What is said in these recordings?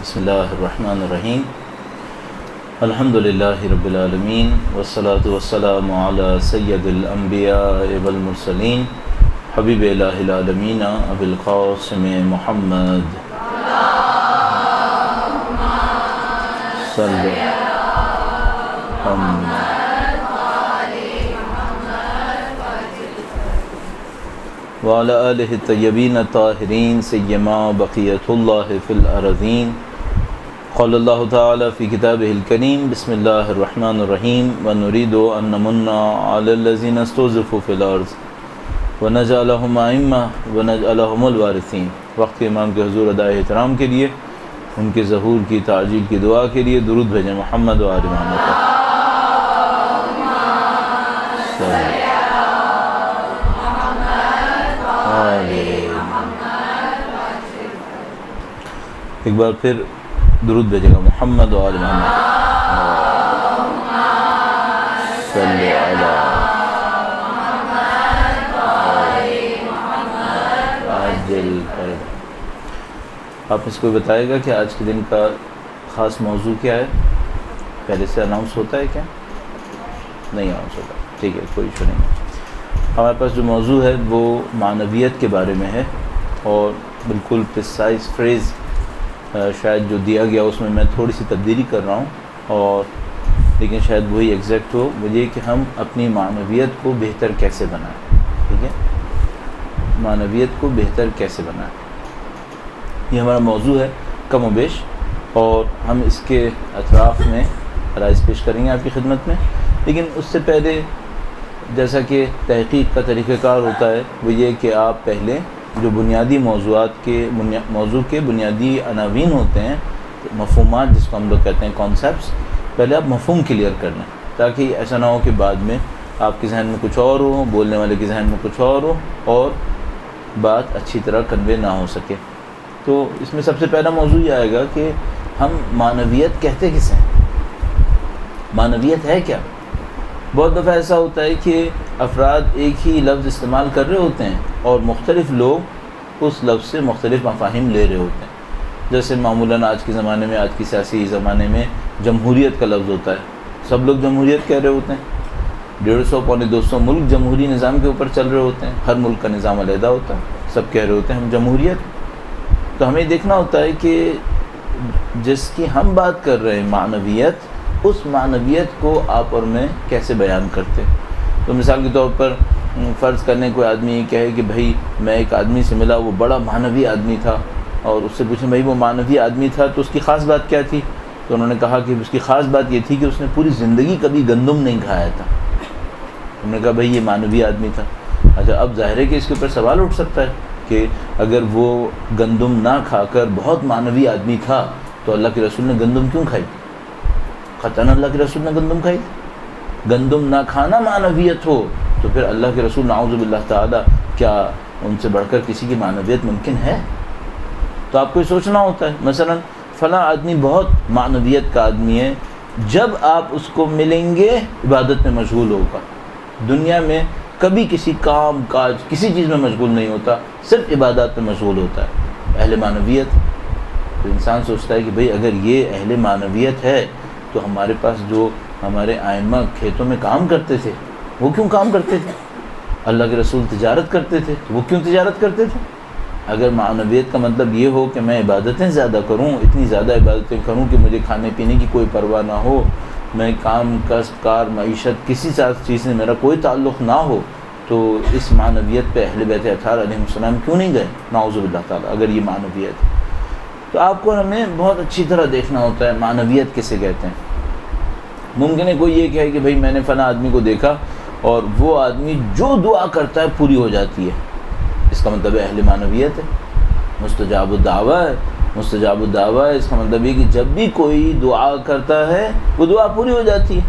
بسم اللہ الرحمن الرحیم الحمدللہ رب العالمین والصلاة والسلام علی سید الانبیاء والمرسلین حبیب الہ العالمین ابی القاسم محمد صلی وعلی آلہ الطیبین الطاہرین سیما بقیۃ اللہ فی الارضین قال اللہ تعالی فی کتابہ الکریم بسم اللہ الرحمن الرحیم ونرید ان نمن علی الذین استضعفوا فی الارض ونجعلہم ائمہ ونجعلہم الوارثین۔ وقت کے امام کے حضور ادائے احترام کے لیے، ان کے ظہور کی تعجیل کی دعا کے لیے درود بھیجیں محمد و آل محمد پر۔ ایک بار پھر درود بھیجے گا محمد و آل محمد صلی علی عاجل پر۔ آپ اس کو بتائے گا کہ آج کے دن کا خاص موضوع کیا ہے؟ پہلے سے اناؤنس ہوتا ہے کیا؟ نہیں اناؤنس ہوتا، ٹھیک ہے، کوئی ایشو نہیں۔ ہمارے پاس جو موضوع ہے وہ معنویت کے بارے میں ہے، اور بالکل پریسائز فریز شاید جو دیا گیا اس میں تھوڑی سی تبدیلی کر رہا ہوں، اور لیکن شاید وہی ایگزیکٹ ہو، وہ یہ کہ ہم اپنی معنویت کو بہتر کیسے بنائیں۔ ٹھیک ہے، معنویت کو بہتر کیسے بنائیں، یہ ہمارا موضوع ہے کم و بیش، اور ہم اس کے اطراف میں رائز پیش کریں گے آپ کی خدمت میں۔ لیکن اس سے پہلے جیسا کہ تحقیق کا طریقہ کار ہوتا ہے، وہ یہ کہ آپ پہلے جو بنیادی موضوع کے بنیادی عناوین ہوتے ہیں، مفہومات جس کو ہم لوگ کہتے ہیں کانسیپٹس، پہلے آپ مفہوم کلیئر کر لیں، تاکہ ایسا نہ ہو کہ بعد میں آپ کے ذہن میں کچھ اور ہو، بولنے والے کے ذہن میں کچھ اور ہو، اور بات اچھی طرح کنوے نہ ہو سکے۔ تو اس میں سب سے پہلا موضوع یہ آئے گا کہ ہم معنویت کہتے کسے ہیں، معنویت ہے کیا؟ بہت دفعہ ایسا ہوتا ہے کہ افراد ایک ہی لفظ استعمال کر رہے ہوتے ہیں اور مختلف لوگ اس لفظ سے مختلف مفاہیم لے رہے ہوتے ہیں۔ جیسے معمولاً آج کے زمانے میں، آج کی سیاسی زمانے میں جمہوریت کا لفظ ہوتا ہے، سب لوگ جمہوریت کہہ رہے ہوتے ہیں۔ 150 پونے 200 ملک جمہوری نظام کے اوپر چل رہے ہوتے ہیں، ہر ملک کا نظام علیحدہ ہوتا ہے، سب کہہ رہے ہوتے ہیں ہم جمہوریت۔ تو ہمیں دیکھنا ہوتا ہے کہ جس کی ہم بات کر رہے ہیں معنویت، اس معنویت کو آپ اور میں کیسے بیان کرتے ہیں۔ تو مثال کے طور پر فرض کرنے کوئی آدمی یہ کہے کہ بھائی میں ایک آدمی سے ملا، وہ بڑا معنوی آدمی تھا، اور اس سے پوچھیں بھائی وہ معنوی آدمی تھا تو اس کی خاص بات کیا تھی؟ تو انہوں نے کہا کہ اس کی خاص بات یہ تھی کہ اس نے پوری زندگی کبھی گندم نہیں کھایا تھا۔ انہوں نے کہا بھائی یہ معنوی آدمی تھا۔ اچھا، اب ظاہر ہے کہ اس کے اوپر سوال اٹھ سکتا ہے کہ اگر وہ گندم نہ کھا کر بہت معنوی آدمی تھا تو اللہ کے رسول نے گندم کیوں کھائی؟ قطعاً اللہ کے رسول نے گندم کھائی۔ گندم نہ کھانا معنویت ہو تو پھر اللہ کے رسول نعوذ باللہ تعالی کیا ان سے بڑھ کر کسی کی معنویت ممکن ہے؟ تو آپ کو یہ سوچنا ہوتا ہے۔ مثلا فلاں آدمی بہت معنویت کا آدمی ہے، جب آپ اس کو ملیں گے عبادت میں مشغول ہوگا، دنیا میں کبھی کسی کام کاج کسی چیز میں مشغول نہیں ہوتا، صرف عبادات میں مشغول ہوتا ہے، اہل معنویت۔ تو انسان سوچتا ہے کہ بھئی اگر یہ اہل معنویت ہے تو ہمارے پاس جو ہمارے ائمہ کھیتوں میں کام کرتے تھے وہ کیوں کام کرتے تھے؟ اللہ کے رسول تجارت کرتے تھے تو وہ کیوں تجارت کرتے تھے؟ اگر معنویت کا مطلب یہ ہو کہ میں عبادتیں زیادہ کروں، اتنی زیادہ عبادتیں کروں کہ مجھے کھانے پینے کی کوئی پرواہ نہ ہو، میں کام کسب کار معیشت کسی چیز سے میرا کوئی تعلق نہ ہو، تو اس معنویت پہ اہل بیت اطہار علیہ السلام کیوں نہیں گئے؟ نعوذ باللہ تعالیٰ اگر یہ معنویت ہے تو آپ کو ہمیں بہت اچھی طرح دیکھنا ہوتا ہے معنویت کسے کہتے ہیں۔ ممکن ہے کوئی یہ کہے کہ بھئی میں نے فلاں آدمی کو دیکھا اور وہ آدمی جو دعا کرتا ہے پوری ہو جاتی ہے، اس کا مطلب اہل معنویت ہے، مستجاب الدعویٰ ہے، مستجاب الدعویٰ ہے، اس کا مطلب یہ کہ جب بھی کوئی دعا کرتا ہے وہ دعا پوری ہو جاتی ہے،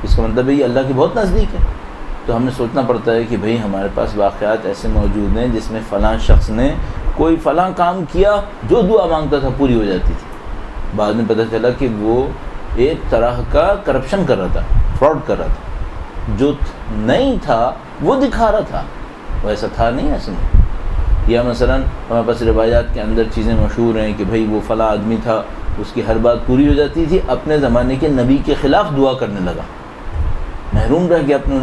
اس کا مطلب یہ اللہ کے بہت نزدیک ہے۔ تو ہمیں سوچنا پڑتا ہے کہ بھئی ہمارے پاس واقعات ایسے موجود ہیں جس میں فلاں شخص نے کوئی فلاں کام کیا، جو دعا مانگتا تھا پوری ہو جاتی تھی، بعد میں پتہ چلا کہ وہ ایک طرح کا کرپشن کر رہا تھا، فراڈ کر رہا تھا، جو نہیں تھا وہ دکھا رہا تھا، وہ ایسا تھا نہیں اصل میں۔ یا مثلا ہمارے پاس روایات کے اندر چیزیں مشہور ہیں کہ بھئی وہ فلاں آدمی تھا اس کی ہر بات پوری ہو جاتی تھی، اپنے زمانے کے نبی کے خلاف دعا کرنے لگا، محروم رہ گیا اپنے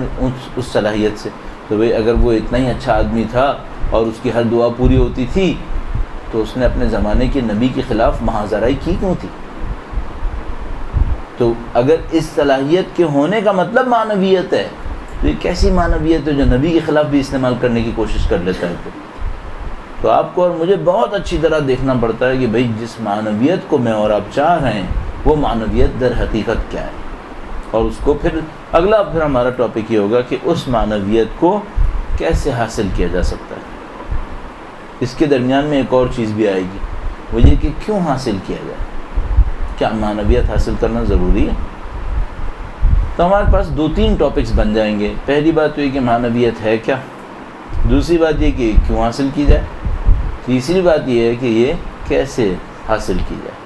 اس صلاحیت سے۔ تو بھئی اگر وہ اتنا ہی اچھا آدمی تھا اور اس کی ہر دعا پوری ہوتی تھی تو اس نے اپنے زمانے کے نبی کے خلاف محاذرائی کی کیوں تھی؟ تو اگر اس صلاحیت کے ہونے کا مطلب معنویت ہے تو یہ کیسی معنویت ہے جو نبی کے خلاف بھی استعمال کرنے کی کوشش کر لیتا ہے؟ تو آپ کو اور مجھے بہت اچھی طرح دیکھنا پڑتا ہے کہ بھئی جس معنویت کو میں اور آپ چاہ رہے ہیں وہ معنویت در حقیقت کیا ہے، اور اس کو پھر ہمارا ٹاپک یہ ہوگا کہ اس معنویت کو کیسے حاصل کیا جا سکتا ہے۔ اس کے درمیان میں ایک اور چیز بھی آئے گی، وہ یہ کہ کیوں حاصل کیا جائے، کیا معنویت حاصل کرنا ضروری ہے؟ تو ہمارے پاس 2-3 ٹاپکس بن جائیں گے۔ پہلی بات تو یہ کہ معنویت ہے کیا، دوسری بات یہ کہ کیوں حاصل کی جائے، تیسری بات یہ ہے کہ یہ کیسے حاصل کی جائے،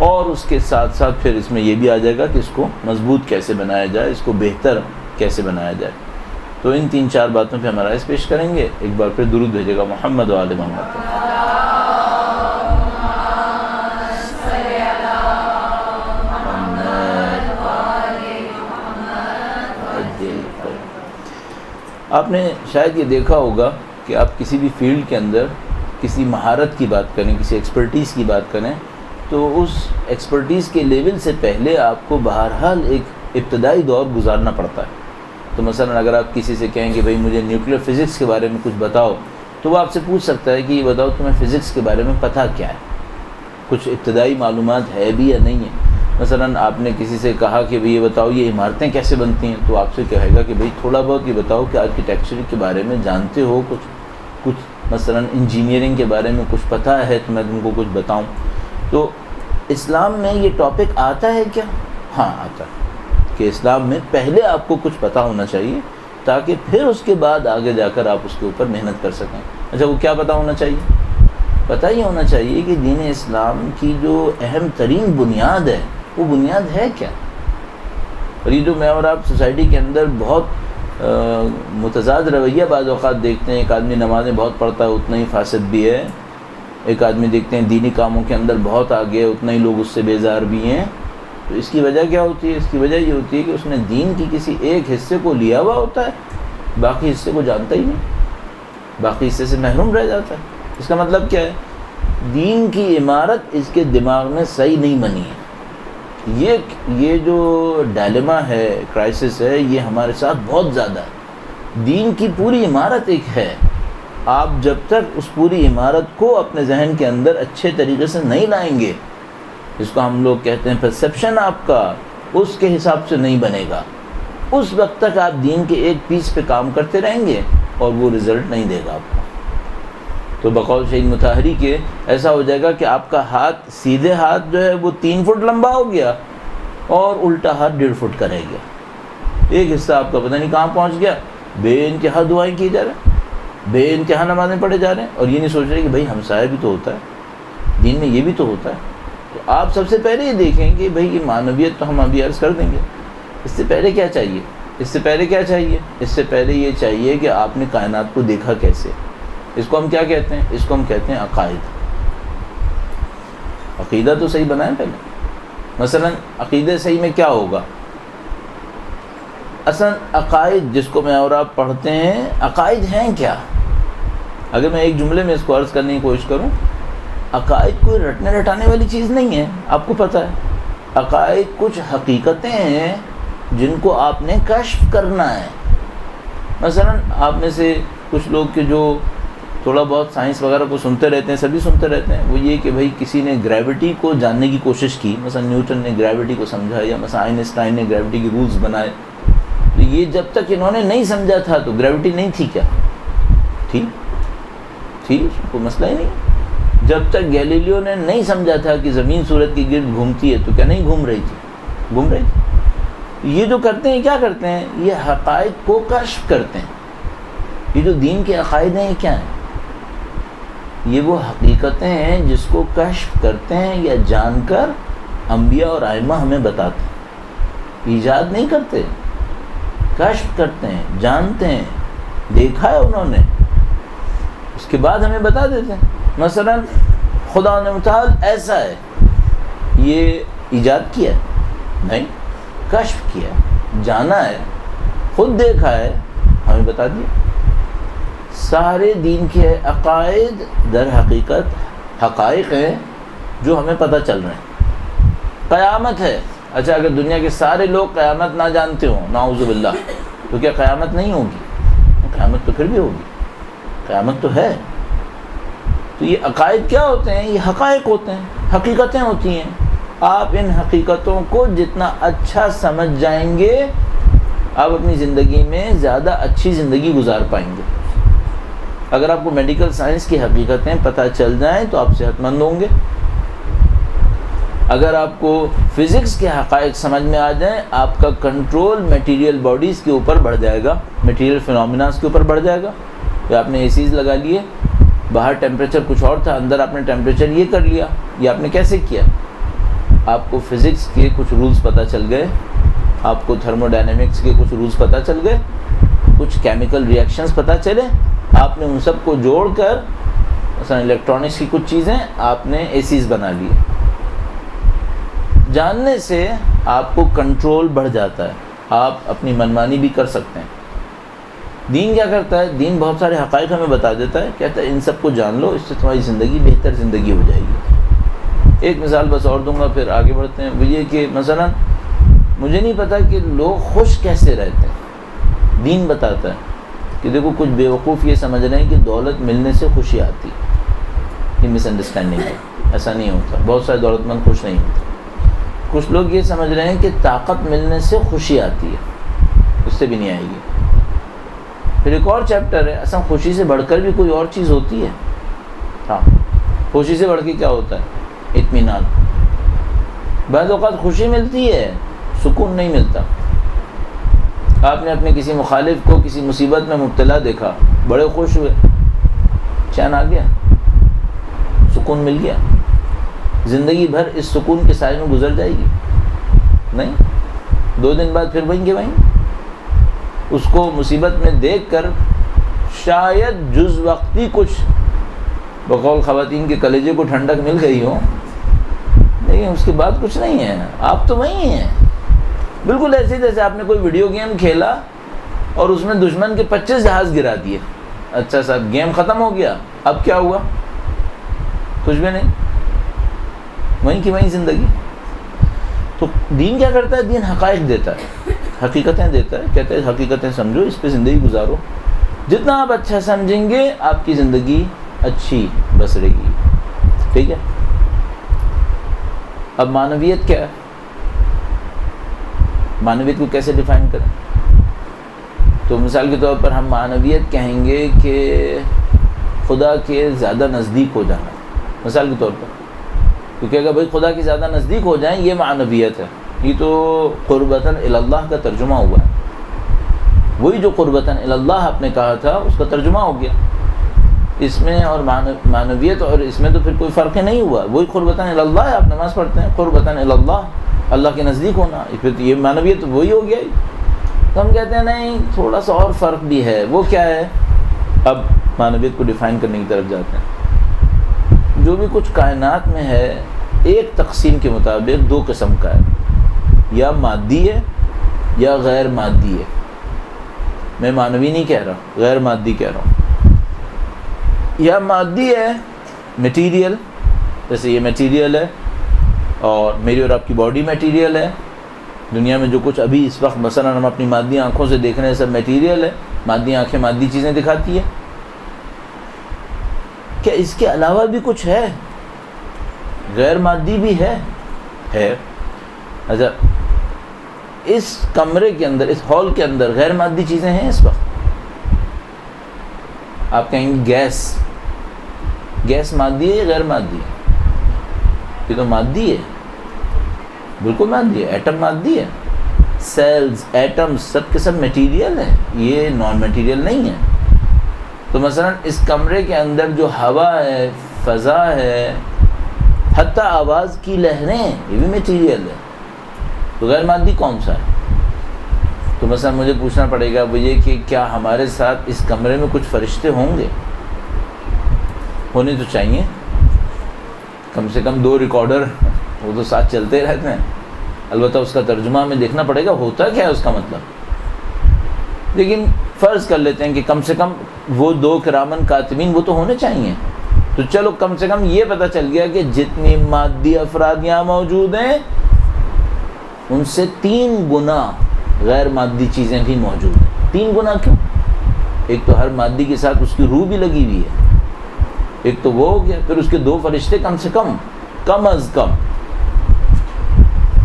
اور اس کے ساتھ ساتھ پھر اس میں یہ بھی آ جائے گا کہ اس کو مضبوط کیسے بنایا جائے، اس کو بہتر کیسے بنایا جائے۔ تو ان 3-4 باتوں پہ ہمارا اس پیش کریں گے۔ ایک بار پھر درود بھیجے گا محمد و آل محمد۔ آپ نے شاید یہ دیکھا ہوگا کہ آپ کسی بھی فیلڈ کے اندر کسی مہارت کی بات کریں، کسی ایکسپرٹیز کی بات کریں، تو اس ایکسپرٹیز کے لیول سے پہلے آپ کو بہرحال ایک ابتدائی دور گزارنا پڑتا ہے۔ تو مثلا اگر آپ کسی سے کہیں کہ بھئی مجھے نیوکلیر فزکس کے بارے میں کچھ بتاؤ، تو وہ آپ سے پوچھ سکتا ہے کہ یہ بتاؤ تمہیں فزکس کے بارے میں پتہ کیا ہے، کچھ ابتدائی معلومات ہے بھی یا نہیں ہے۔ مثلا آپ نے کسی سے کہا کہ بھئی یہ بتاؤ یہ عمارتیں کیسے بنتی ہیں، تو آپ سے کہے گا کہ بھئی تھوڑا بہت یہ بتاؤ کہ آرکیٹیکچر کے بارے میں جانتے ہو کچھ مثلا انجینئرنگ کے بارے میں کچھ پتہ ہے تو میں تم کو کچھ بتاؤں۔ تو اسلام میں یہ ٹاپک آتا ہے کیا؟ ہاں آتا ہے، کہ اسلام میں پہلے آپ کو کچھ پتہ ہونا چاہیے تاکہ پھر اس کے بعد آگے جا کر آپ اس کے اوپر محنت کر سکیں۔ اچھا وہ کیا پتہ ہونا چاہیے؟ پتہ یہ ہونا چاہیے کہ دین اسلام کی جو اہم ترین بنیاد ہے وہ بنیاد ہے کیا۔ اور یہ جو میں اور آپ سوسائٹی کے اندر بہت متضاد رویہ بعض اوقات دیکھتے ہیں، ایک آدمی نمازیں بہت پڑھتا ہے اتنا ہی فاسد بھی ہے، ایک آدمی دیکھتے ہیں دینی کاموں کے اندر بہت آگے ہے اتنا ہی لوگ اس سے بیزار بھی ہیں۔ تو اس کی وجہ کیا ہوتی ہے؟ اس کی وجہ یہ ہوتی ہے کہ اس نے دین کی کسی ایک حصے کو لیا ہوا ہوتا ہے، باقی حصے کو جانتا ہی نہیں، باقی حصے سے محروم رہ جاتا ہے۔ اس کا مطلب کیا ہے؟ دین کی عمارت اس کے دماغ میں صحیح نہیں بنی ہے۔ یہ جو ڈائلیما ہے، کرائسس ہے، یہ ہمارے ساتھ بہت زیادہ ہے۔ دین کی پوری عمارت ایک ہے، آپ جب تک اس پوری عمارت کو اپنے ذہن کے اندر اچھے طریقے سے نہیں لائیں گے، جس کو ہم لوگ کہتے ہیں پرسیپشن آپ کا اس کے حساب سے نہیں بنے گا، اس وقت تک آپ دین کے ایک پیس پہ کام کرتے رہیں گے اور وہ رزلٹ نہیں دے گا آپ کو۔ تو بقول شہید مطہری کے ایسا ہو جائے گا کہ آپ کا ہاتھ، سیدھے ہاتھ جو ہے وہ 3 فٹ لمبا ہو گیا اور الٹا ہاتھ 1.5 فٹ کا رہ گیا، ایک حصہ آپ کا پتہ نہیں کہاں پہنچ گیا، بے انتہا دعائیں کی جا رہے ہیں، بے انتہا نمازیں پڑھے جا رہے ہیں، اور یہ نہیں سوچ رہے کہ بھائی ہمسایہ بھی تو ہوتا ہے، دین میں یہ بھی تو ہوتا ہے۔ تو آپ سب سے پہلے یہ دیکھیں کہ بھائی یہ معنویت تو ہم ابھی عرض کر دیں گے، اس سے پہلے کیا چاہیے؟ اس سے پہلے یہ چاہیے کہ آپ نے کائنات کو دیکھا کیسے۔ اس کو ہم کیا کہتے ہیں؟ اس کو ہم کہتے ہیں عقائد۔ عقیدہ تو صحیح بنائیں پہلے۔ مثلا عقیدہ صحیح میں کیا ہوگا؟ اصلا عقائد جس کو میں اور آپ پڑھتے ہیں، عقائد ہیں کیا؟ اگر میں ایک جملے میں اس کو عرض کرنے کی کوشش کروں، عقائد کوئی رٹنے رٹانے والی چیز نہیں ہے، آپ کو پتہ ہے۔ عقائد کچھ حقیقتیں ہیں جن کو آپ نے کشف کرنا ہے۔ مثلا آپ میں سے کچھ لوگ کے جو تھوڑا بہت سائنس وغیرہ کو سنتے رہتے ہیں، سبھی سنتے رہتے ہیں، وہ یہ کہ بھئی کسی نے گریوٹی کو جاننے کی کوشش کی، مثلا نیوٹن نے گریوٹی کو سمجھا، یا مثلا آئنسٹائن نے گریوٹی کے رولز بنائے، تو یہ جب تک انہوں نے نہیں سمجھا تھا تو گریوٹی نہیں تھی کیا؟ تھی، کوئی مسئلہ ہی نہیں۔ جب تک گیلیلیو نے نہیں سمجھا تھا کہ زمین سورج کے گرد گھومتی ہے تو کیا نہیں گھوم رہی تھی؟ یہ جو کرتے ہیں کیا کرتے ہیں؟ یہ حقائق کو کشف کرتے ہیں۔ یہ جو دین کے عقائد ہیں یہ کیا ہیں؟ یہ وہ حقیقتیں ہیں جس کو کشف کرتے ہیں یا جان کر انبیاء اور ائمہ ہمیں بتاتے ہیں، ایجاد نہیں کرتے، کشف کرتے ہیں، جانتے ہیں، دیکھا ہے انہوں نے، اس کے بعد ہمیں بتا دیتے ہیں۔ مثلا خدا نے متعال ایسا ہے، یہ ایجاد کیا ہے؟ نہیں، کشف کیا ہے، جانا ہے، خود دیکھا ہے، ہمیں بتا دیا۔ سارے دین کے عقائد در حقیقت حقائق ہیں جو ہمیں پتہ چل رہے ہیں۔ قیامت ہے، اچھا اگر دنیا کے سارے لوگ قیامت نہ جانتے ہوں، نعوذ باللہ، تو کیا قیامت نہیں ہوگی؟ قیامت تو پھر بھی ہوگی، قیامت تو ہے۔ تو یہ عقائد کیا ہوتے ہیں؟ یہ حقائق ہوتے ہیں، حقیقتیں ہوتی ہیں۔ آپ ان حقیقتوں کو جتنا اچھا سمجھ جائیں گے، آپ اپنی زندگی میں زیادہ اچھی زندگی گزار پائیں گے۔ اگر آپ کو میڈیکل سائنس کی حقیقتیں پتہ چل جائیں تو آپ صحت مند ہوں گے۔ اگر آپ کو فزکس کے حقائق سمجھ میں آ جائیں، آپ کا کنٹرول میٹیریل باڈیز کے اوپر بڑھ جائے گا، میٹیریل فینومیناز کے اوپر بڑھ جائے گا۔ تو آپ نے اے سیز لگا لیے، باہر ٹیمپریچر کچھ اور تھا، اندر آپ نے ٹیمپریچر یہ کر لیا، یہ آپ نے کیسے کیا؟ آپ کو فزکس کے کچھ رولز پتہ چل گئے، آپ کو تھرمو ڈائنامکس کے کچھ رولز پتہ چل گئے، کچھ کیمیکل ری ایکشنز پتہ چلے، آپ نے ان سب کو جوڑ کر مثلا الیکٹرانکس کی کچھ چیزیں آپ نے اے سیز بنا لی۔ جاننے سے آپ کو کنٹرول بڑھ جاتا ہے، آپ اپنی منمانی بھی کر سکتے ہیں۔ دین کیا کرتا ہے؟ دین بہت سارے حقائق ہمیں بتا دیتا ہے، کہتا ہے ان سب کو جان لو، اس سے تمہاری زندگی بہتر زندگی ہو جائے گی۔ ایک مثال بس اور دوں گا پھر آگے بڑھتے ہیں، وہ یہ کہ مثلا مجھے نہیں پتا کہ لوگ خوش کیسے رہتے ہیں۔ دین بتاتا ہے کہ دیکھو کچھ بیوقوف یہ سمجھ رہے ہیں کہ دولت ملنے سے خوشی آتی، یہ مس انڈرسٹینڈنگ ہے، ایسا نہیں ہوتا۔ بہت سارے دولت مند خوش نہیں ہوتے۔ کچھ لوگ یہ سمجھ رہے ہیں کہ طاقت ملنے سے خوشی آتی ہے، اس سے بھی نہیں آئے گی۔ پھر ایک اور چیپٹر ہے، اصلا خوشی سے بڑھ کر بھی کوئی اور چیز ہوتی ہے۔ ہاں، خوشی سے بڑھ کے کیا ہوتا ہے؟ اطمینان۔ بعض اوقات خوشی ملتی ہے، سکون نہیں ملتا۔ آپ نے اپنے کسی مخالف کو کسی مصیبت میں مبتلا دیکھا، بڑے خوش ہوئے، چین آ گیا، سکون مل گیا، زندگی بھر اس سکون کے سائے میں گزر جائے گی؟ نہیں، 2 دن بعد پھر وہیں کے وہیں۔ اس کو مصیبت میں دیکھ کر شاید جز وقتی کچھ بقول خواتین کے کلیجے کو ٹھنڈک مل گئی ہو، لیکن اس کے بعد کچھ نہیں ہے، آپ تو وہیں ہیں۔ بالکل ایسے جیسے آپ نے کوئی ویڈیو گیم کھیلا اور اس میں دشمن کے 25 جہاز گرا دیے۔ اچھا صاحب، گیم ختم ہو گیا، اب کیا ہوا؟ کچھ بھی نہیں، وہیں کی وہیں زندگی۔ تو دین کیا کرتا ہے؟ دین حقائق دیتا ہے، حقیقتیں دیتا ہے، کہتا ہے حقیقتیں سمجھو، اس پہ زندگی گزارو۔ جتنا آپ اچھا سمجھیں گے آپ کی زندگی اچھی بسرے گی۔ ٹھیک ہے؟ اب معنویت کیا ہے؟ معنویت کو کیسے ڈیفائن کریں؟ تو مثال کے طور پر ہم معنویت کہیں گے کہ خدا کے زیادہ نزدیک ہو جانا، مثال کے طور پر۔ کیونکہ اگر بھائی خدا کے زیادہ نزدیک ہو جائیں، یہ معنویت ہے، یہ تو قربتاً الی اللہ کا ترجمہ ہوا ہے۔ وہی جو قربتاً الی اللہ آپ نے کہا تھا اس کا ترجمہ ہو گیا۔ اس میں اور معنویت اور اس میں تو پھر کوئی فرق نہیں ہوا، وہی قربتاً الی اللہ ہے، آپ نماز پڑھتے ہیں، قربتاً الی اللہ، اللہ کے نزدیک ہونا، پھر تو یہ معنویت وہی ہو گیا ہی۔ تو ہم کہتے ہیں نہیں، تھوڑا سا اور فرق بھی ہے، وہ کیا ہے؟ اب معنویت کو ڈیفائن کرنے کی طرف جاتے ہیں۔ جو بھی کچھ کائنات میں ہے، ایک تقسیم کے مطابق 2 قسم کا ہے، یا مادی ہے یا غیر مادی ہے۔ میں معنوی نہیں کہہ رہا، غیر مادی کہہ رہا ہوں۔ یا مادی ہے میٹیریل، جیسے یہ میٹیریل ہے اور میری اور آپ کی باڈی میٹیریل ہے۔ دنیا میں جو کچھ ابھی اس وقت مثلا ہم اپنی مادی آنکھوں سے دیکھ رہے ہیں، سب میٹیریل ہے، مادی آنکھیں مادی چیزیں دکھاتی ہیں۔ کیا اس کے علاوہ بھی کچھ ہے؟ غیر مادی بھی ہے۔ اچھا، اس کمرے کے اندر، اس ہال کے اندر غیر مادی چیزیں ہیں اس وقت؟ آپ کہیں گے گیس مادی ہے یا غیر مادی ہے؟ یہ تو مادی ہے، بالکل مادی ہے، ایٹم مادی ہے، سیلز، ایٹمز سب کے سب میٹیریل ہیں، یہ نان میٹیریل نہیں ہے۔ تو مثلا اس کمرے کے اندر جو ہوا ہے، فضا ہے، حتیٰ آواز کی لہریں، یہ بھی میٹیریل ہے۔ تو غیر مادی کون سا ہے؟ تو مثلا مجھے پوچھنا پڑے گا وہ یہ کہ کیا ہمارے ساتھ اس کمرے میں کچھ فرشتے ہوں گے؟ ہونے تو چاہیے۔ کم سے کم 2 ریکارڈر وہ تو ساتھ چلتے رہتے ہیں. البتہ اس کا ترجمہ ہمیں دیکھنا پڑے گا ہوتا کیا ہے اس کا مطلب. لیکن فرض کر لیتے ہیں کہ کم سے کم وہ 2 کرامن کاتبین وہ تو ہونے چاہیے. تو چلو کم سے کم یہ پتہ چل گیا کہ جتنی مادی افراد یہاں موجود ہیں ان سے 3 گنا غیر مادی چیزیں بھی موجود ہیں. 3 گنا کیوں؟ ایک تو ہر مادی کے ساتھ اس کی روح بھی لگی ہوئی ہے, ایک تو وہ ہو گیا, پھر اس کے 2 فرشتے کم سے کم از کم.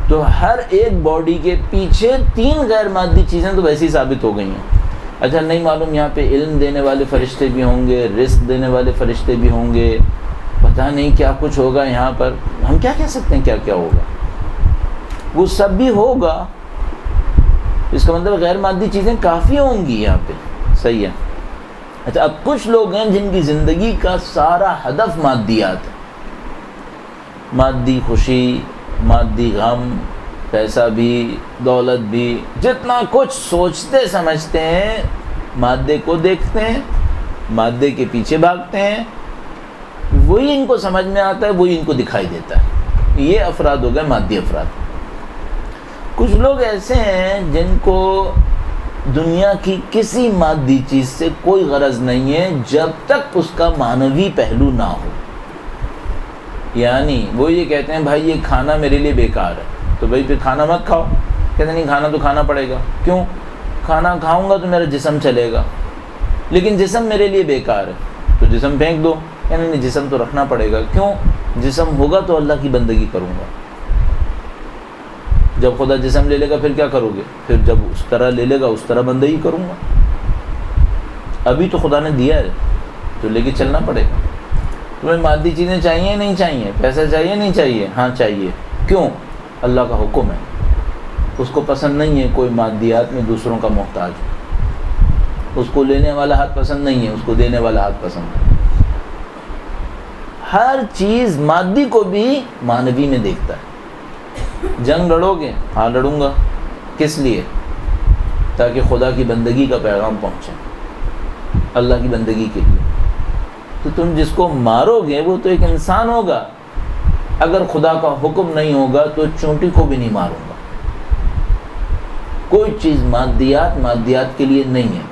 تو ہر ایک باڈی کے پیچھے 3 غیر مادی چیزیں تو ویسے ہی ثابت ہو گئی ہیں. اچھا نہیں معلوم یہاں پہ علم دینے والے فرشتے بھی ہوں گے, رزق دینے والے فرشتے بھی ہوں گے, پتہ نہیں کیا کچھ ہوگا یہاں پر. ہم کیا کہہ سکتے ہیں کیا کیا ہوگا؟ وہ سب بھی ہوگا. اس کا مطلب غیر مادی چیزیں کافی ہوں گی یہاں پہ. صحیح ہے. اچھا اب کچھ لوگ ہیں جن کی زندگی کا سارا ہدف مادیات ہے, مادی خوشی, مادی غم, پیسہ بھی, دولت بھی, جتنا کچھ سوچتے سمجھتے ہیں مادے کو دیکھتے ہیں, مادے کے پیچھے بھاگتے ہیں, وہی ان کو سمجھ میں آتا ہے, وہی ان کو دکھائی دیتا ہے. یہ افراد ہو گئے مادی افراد. کچھ لوگ ایسے ہیں جن کو دنیا کی کسی مادی چیز سے کوئی غرض نہیں ہے جب تک اس کا معنوی پہلو نہ ہو. یعنی وہ یہ کہتے ہیں بھائی یہ کھانا میرے لیے بیکار ہے, تو بھائی پھر کھانا مت کھاؤ. کہتے نہیں کھانا تو کھانا پڑے گا. کیوں؟ کھانا کھاؤں گا تو میرا جسم چلے گا, لیکن جسم میرے لیے بیکار ہے تو جسم پھینک دو. یعنی نہیں جسم تو رکھنا پڑے گا. کیوں؟ جسم ہوگا تو اللہ کی بندگی کروں گا. جب خدا جسم لے لے گا پھر کیا کرو گے؟ پھر جب اس طرح لے لے گا اس طرح بندگی کروں گا. ابھی تو خدا نے دیا ہے تو لے کے چلنا پڑے گا. تمہیں مادی چیزیں چاہیے نہیں چاہیے؟ پیسہ چاہیے نہیں چاہیے؟ ہاں چاہیے. کیوں؟ اللہ کا حکم ہے. اس کو پسند نہیں ہے کوئی مادیات میں دوسروں کا محتاج. اس کو لینے والا ہاتھ پسند نہیں ہے, اس کو دینے والا ہاتھ پسند ہے. ہر چیز مادی کو بھی معنوی میں دیکھتا ہے. جنگ لڑو گے؟ ہاں لڑوں گا. کس لیے؟ تاکہ خدا کی بندگی کا پیغام پہنچے, اللہ کی بندگی کے لیے. تو تم جس کو مارو گے وہ تو ایک انسان ہوگا. اگر خدا کا حکم نہیں ہوگا تو چونٹی کو بھی نہیں ماروں گا. کوئی چیز مادیات کے لیے نہیں ہے,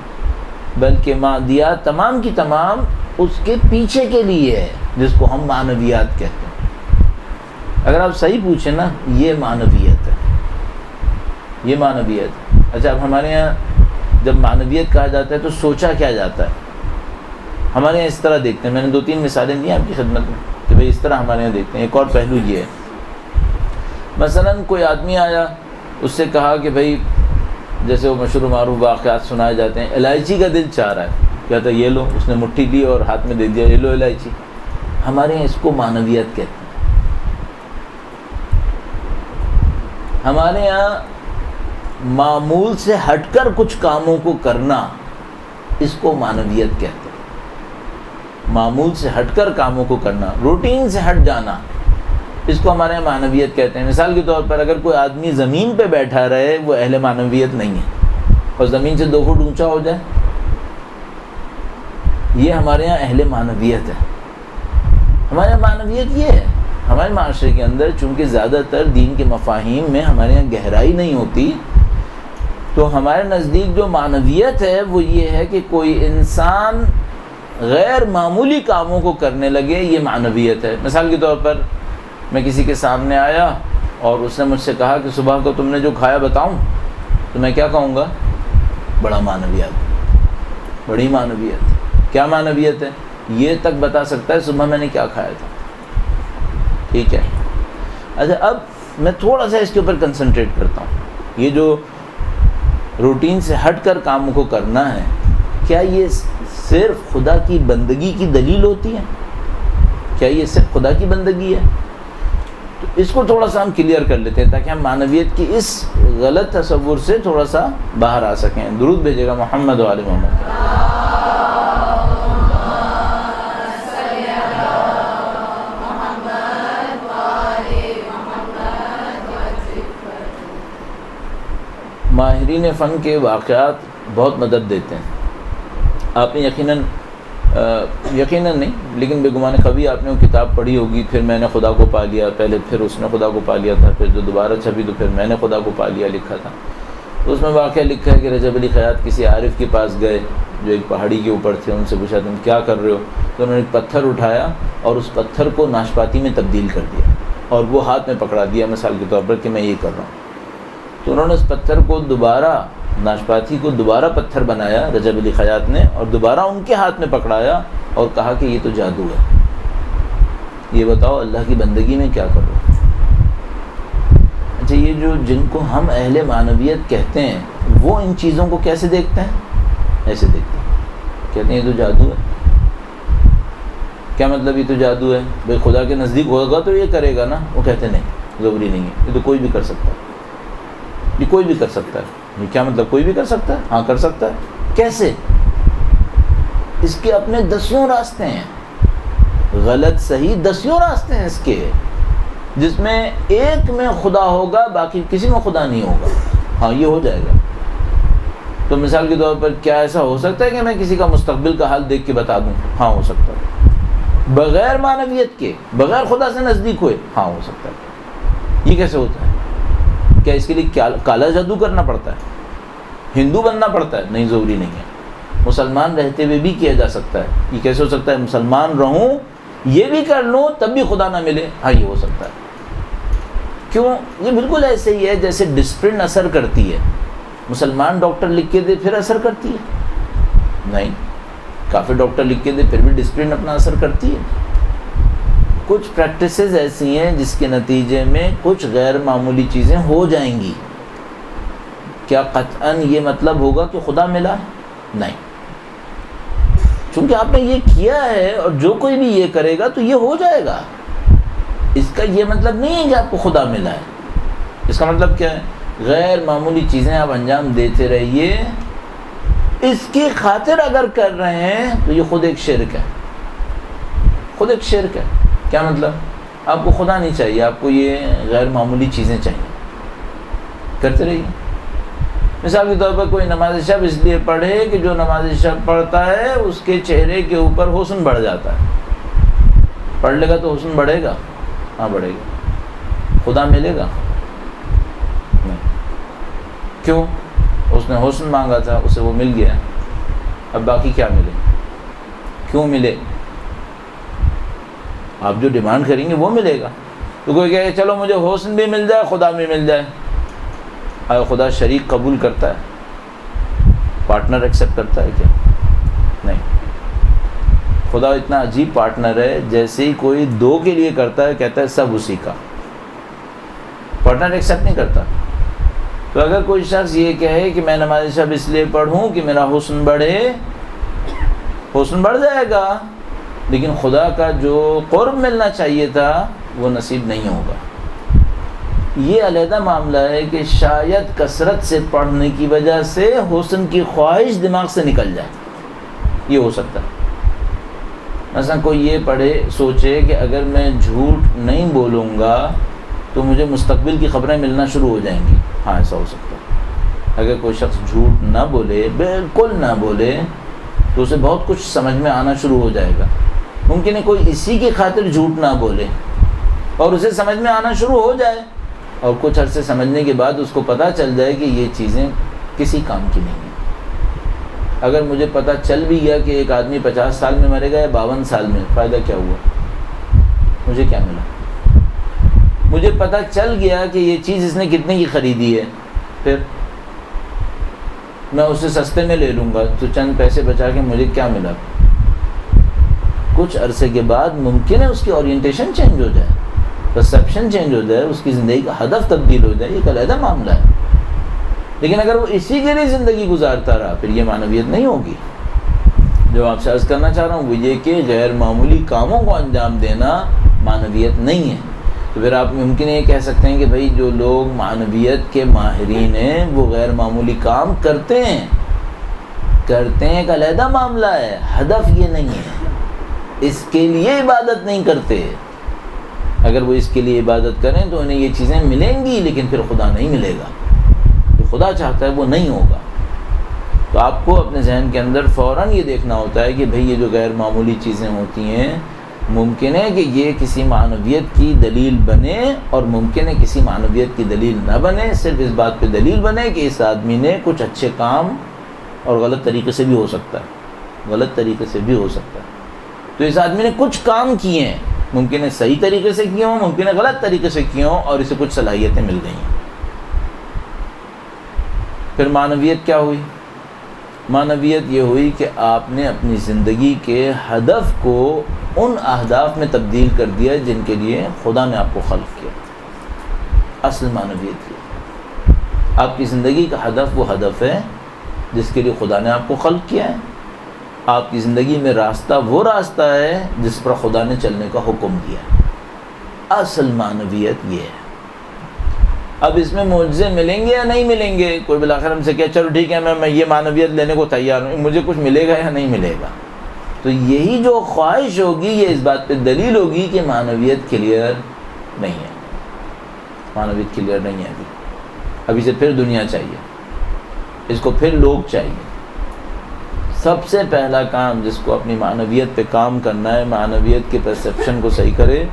بلکہ مادیات تمام کی تمام اس کے پیچھے کے لیے ہے جس کو ہم معنویات کہتے ہیں. اگر آپ صحیح پوچھیں نا, یہ معنویت ہے, یہ معنویت ہے. اچھا اب ہمارے یہاں جب معنویت کہا جاتا ہے تو سوچا کیا جاتا ہے؟ ہمارے یہاں اس طرح دیکھتے ہیں. میں نے 2-3 مثالیں دی آپ کی خدمت میں کہ بھئی اس طرح ہمارے یہاں دیکھتے ہیں. ایک اور پہلو یہ ہے, مثلا کوئی آدمی آیا, اس سے کہا کہ بھئی جیسے وہ مشہور معروف واقعات سنائے جاتے ہیں, الائچی کا دل چاہ رہا ہے. کہتا ہے یہ لو. اس نے مٹھی لی اور ہاتھ میں دے دیا, یہ لو الائچی. ہمارے یہاں اس کو معنویت کہتے ہیں. ہمارے یہاں معمول سے ہٹ کر کچھ کاموں کو کرنا, اس کو معنویت کہتے ہیں. معمول سے ہٹ کر کاموں کو کرنا, روٹین سے ہٹ جانا, اس کو ہمارے یہاں معنویت کہتے ہیں. مثال کے طور پر اگر کوئی آدمی زمین پہ بیٹھا رہے وہ اہل معنویت نہیں ہے, اور زمین سے 2 فٹ اونچا ہو جائے, یہ ہمارے یہاں اہل معنویت ہے. ہمارے یہاں معنویت یہ ہے. ہمارے معاشرے کے اندر چونکہ زیادہ تر دین کے مفاہیم میں ہمارے یہاں گہرائی نہیں ہوتی, تو ہمارے نزدیک جو معنویت ہے وہ یہ ہے کہ کوئی انسان غیر معمولی کاموں کو کرنے لگے, یہ معنویت ہے. مثال کے طور پر میں کسی کے سامنے آیا اور اس نے مجھ سے کہا کہ صبح کو تم نے جو کھایا بتاؤں, تو میں کیا کہوں گا؟ بڑا معنویت, بڑی معنویت. کیا معنویت ہے؟ یہ تک بتا سکتا ہے صبح میں نے کیا کھایا تھا. ٹھیک ہے. اچھا اب میں تھوڑا سا اس کے اوپر کنسنٹریٹ کرتا ہوں. یہ جو روٹین سے ہٹ کر کاموں کو کرنا ہے, کیا یہ صرف خدا کی بندگی کی دلیل ہوتی ہے؟ کیا یہ صرف خدا کی بندگی ہے؟ تو اس کو تھوڑا سا ہم کلیئر کر لیتے ہیں تاکہ ہم معنویت کی اس غلط تصور سے تھوڑا سا باہر آ سکیں. درود بھیجے گا محمد و آل محمد. ماہرین فن کے واقعات بہت مدد دیتے ہیں. آپ نے یقیناً یقیناً نہیں، لیکن بے گمان کبھی آپ نے وہ کتاب پڑھی ہوگی، پھر میں نے خدا کو پا لیا، پہلے پھر اس نے خدا کو پا لیا تھا، پھر جو دوبارہ چھپی تو پھر میں نے خدا کو پا لیا لکھا تھا. تو اس میں واقعہ لکھا ہے کہ رجب علی خیاط کسی عارف کے پاس گئے جو ایک پہاڑی کے اوپر تھے. ان سے پوچھا تم کیا کر رہے ہو؟ تو انہوں نے ایک پتھر اٹھایا اور اس پتھر کو ناشپاتی میں تبدیل کر دیا اور وہ ہاتھ میں پکڑا دیا مثال کے طور پر کہ میں یہ کر رہا ہوں. تو انہوں نے اس پتھر کو دوبارہ، ناشپاتی کو دوبارہ پتھر بنایا رجب علی خیاط نے، اور دوبارہ ان کے ہاتھ میں پکڑایا اور کہا کہ یہ تو جادو ہے. یہ بتاؤ اللہ کی بندگی میں کیا کرو. اچھا، یہ جو جن کو ہم اہل معنویت کہتے ہیں وہ ان چیزوں کو کیسے دیکھتے ہیں؟ ایسے دیکھتے ہیں، کہتے ہیں یہ تو جادو ہے. کیا مطلب یہ تو جادو ہے؟ بھائی خدا کے نزدیک ہوگا تو یہ کرے گا نا. وہ کہتے ہیں نہیں، ضروری نہیں ہے، یہ تو کوئی بھی کر سکتا ہے، یہ کوئی بھی کر سکتا ہے. یہ کیا مطلب کوئی بھی کر سکتا ہے؟ ہاں کر سکتا ہے. کیسے؟ اس کے اپنے 10 راستے ہیں، غلط صحیح 10 راستے ہیں اس کے، جس میں ایک میں خدا ہوگا باقی کسی میں خدا نہیں ہوگا. ہاں یہ ہو جائے گا. تو مثال کے طور پر کیا ایسا ہو سکتا ہے کہ میں کسی کا مستقبل کا حال دیکھ کے بتا دوں؟ ہاں ہو سکتا ہے. بغیر معنویت کے، بغیر خدا سے نزدیک ہوئے؟ ہاں ہو سکتا ہے. یہ کیسے ہوتا ہے؟ کیا اس کے لیے کالا جادو کرنا پڑتا ہے؟ ہندو بننا پڑتا ہے؟ نہیں، ضروری نہیں ہے. مسلمان رہتے ہوئے بھی کیا جا سکتا ہے. یہ کیسے ہو سکتا ہے؟ مسلمان رہوں، یہ بھی کر لوں، تب بھی خدا نہ ملے؟ ہاں یہ ہو سکتا ہے. کیوں؟ یہ بالکل ایسے ہی ہے جیسے ڈسپلن اثر کرتی ہے. مسلمان ڈاکٹر لکھ کے دے پھر اثر کرتی ہے؟ نہیں. کافی ڈاکٹر لکھ کے دے پھر بھی ڈسپلن اپنا اثر کرتی ہے. کچھ پریکٹسز ایسی ہیں جس کے نتیجے میں کچھ غیر معمولی چیزیں ہو جائیں گی. کیا قطعاً یہ مطلب ہوگا کہ خدا ملا؟ نہیں. چونکہ آپ نے یہ کیا ہے اور جو کوئی بھی یہ کرے گا تو یہ ہو جائے گا. اس کا یہ مطلب نہیں ہے کہ آپ کو خدا ملا ہے. اس کا مطلب کیا ہے؟ غیر معمولی چیزیں آپ انجام دیتے رہیے، اس کی خاطر اگر کر رہے ہیں تو یہ خود ایک شرک ہے. خود ایک شرک ہے. کیا مطلب؟ آپ کو خدا نہیں چاہیے، آپ کو یہ غیر معمولی چیزیں چاہیے، کرتے رہیے. مثال کے طور پر کوئی نماز شب اس لیے پڑھے کہ جو نماز شب پڑھتا ہے اس کے چہرے کے اوپر حسن بڑھ جاتا ہے. پڑھ لے گا تو حسن بڑھے گا؟ ہاں بڑھے گا. خدا ملے گا؟ نہیں. کیوں؟ اس نے حسن مانگا تھا، اسے وہ مل گیا. اب باقی کیا ملے؟ کیوں ملے؟ آپ جو ڈیمانڈ کریں گے وہ ملے گا. تو کوئی کہے چلو مجھے حسن بھی مل جائے، خدا بھی مل جائے. آیا خدا شریک قبول کرتا ہے؟ پارٹنر ایکسیپٹ کرتا ہے کیا؟ نہیں. خدا اتنا عجیب پارٹنر ہے، جیسے ہی کوئی 2 کے لیے کرتا ہے کہتا ہے سب اسی کا. پارٹنر ایکسیپٹ نہیں کرتا. تو اگر کوئی شخص یہ کہے کہ میں نماز شب اس لیے پڑھوں کہ میرا حسن بڑھے، حسن بڑھ جائے گا، لیکن خدا کا جو قرب ملنا چاہیے تھا وہ نصیب نہیں ہوگا. یہ علیحدہ معاملہ ہے کہ شاید کثرت سے پڑھنے کی وجہ سے حسن کی خواہش دماغ سے نکل جائے. یہ ہو سکتا ہے. مثلا کوئی یہ پڑھے، سوچے کہ اگر میں جھوٹ نہیں بولوں گا تو مجھے مستقبل کی خبریں ملنا شروع ہو جائیں گی. ہاں ایسا ہو سکتا ہے. اگر کوئی شخص جھوٹ نہ بولے، بالکل نہ بولے، تو اسے بہت کچھ سمجھ میں آنا شروع ہو جائے گا. ممکن ہے کوئی اسی کی خاطر جھوٹ نہ بولے اور اسے سمجھ میں آنا شروع ہو جائے، اور کچھ عرصے سمجھنے کے بعد اس کو پتہ چل جائے کہ یہ چیزیں کسی کام کی نہیں ہیں. اگر مجھے پتہ چل بھی گیا کہ ایک آدمی 50 سال میں مرے گا یا 52 سال میں، فائدہ کیا ہوا؟ مجھے کیا ملا؟ مجھے پتہ چل گیا کہ یہ چیز اس نے کتنے کی خریدی ہے، پھر میں اسے سستے میں لے لوں گا تو چند پیسے بچا کے مجھے کیا ملا؟ کچھ عرصے کے بعد ممکن ہے اس کی اورینٹیشن چینج ہو جائے، پرسیپشن چینج ہو جائے، اس کی زندگی کا ہدف تبدیل ہو جائے. یہ ایک علیحدہ معاملہ ہے. لیکن اگر وہ اسی کے لیے زندگی گزارتا رہا پھر یہ معنویت نہیں ہوگی. جو آپ سے عرض کرنا چاہ رہا ہوں وہ یہ کہ غیر معمولی کاموں کو انجام دینا معنویت نہیں ہے. تو پھر آپ ممکن یہ کہہ سکتے ہیں کہ بھائی جو لوگ معنویت کے ماہرین ہیں وہ غیر معمولی کام کرتے ہیں ایک علیحدہ معاملہ ہے. ہدف یہ نہیں ہے، اس کے لیے عبادت نہیں کرتے. اگر وہ اس کے لیے عبادت کریں تو انہیں یہ چیزیں ملیں گی، لیکن پھر خدا نہیں ملے گا. جو خدا چاہتا ہے وہ نہیں ہوگا. تو آپ کو اپنے ذہن کے اندر فوراً یہ دیکھنا ہوتا ہے کہ بھئی یہ جو غیر معمولی چیزیں ہوتی ہیں ممکن ہے کہ یہ کسی معنویت کی دلیل بنے اور ممکن ہے کسی معنویت کی دلیل نہ بنے، صرف اس بات پہ دلیل بنے کہ اس آدمی نے کچھ اچھے کام، اور غلط طریقے سے بھی ہو سکتا ہے، غلط طریقے سے بھی ہو سکتا ہے، تو اس آدمی نے کچھ کام کیے ہیں، ممکن ہے صحیح طریقے سے کیے ہوں، ممکن ہے غلط طریقے سے کیے ہوں، اور اسے کچھ صلاحیتیں مل گئی ہیں۔ پھر معنویت کیا ہوئی؟ معنویت یہ ہوئی کہ آپ نے اپنی زندگی کے ہدف کو ان اہداف میں تبدیل کر دیا جن کے لیے خدا نے آپ کو خلق کیا۔ اصل معنویت یہ، آپ کی زندگی کا ہدف وہ ہدف ہے جس کے لیے خدا نے آپ کو خلق کیا ہے۔ آپ کی زندگی میں راستہ وہ راستہ ہے جس پر خدا نے چلنے کا حکم دیا ہے۔ اصل معنویت یہ ہے۔ اب اس میں معجزے ملیں گے یا نہیں ملیں گے؟ کوئی بالآخر ہم سے کہے چلو ٹھیک ہے میں یہ معنویت لینے کو تیار ہوں، مجھے کچھ ملے گا یا نہیں ملے گا؟ تو یہی جو خواہش ہوگی یہ اس بات پہ دلیل ہوگی کہ معنویت کلیئر نہیں ہے، معنویت کلیئر نہیں ہے ابھی سے پھر دنیا چاہیے، اس کو پھر لوگ چاہیے۔ سب سے پہلا کام جس کو اپنی معنویت پہ کام کرنا ہے، معنویت کے پرسیپشن کو صحیح کرے،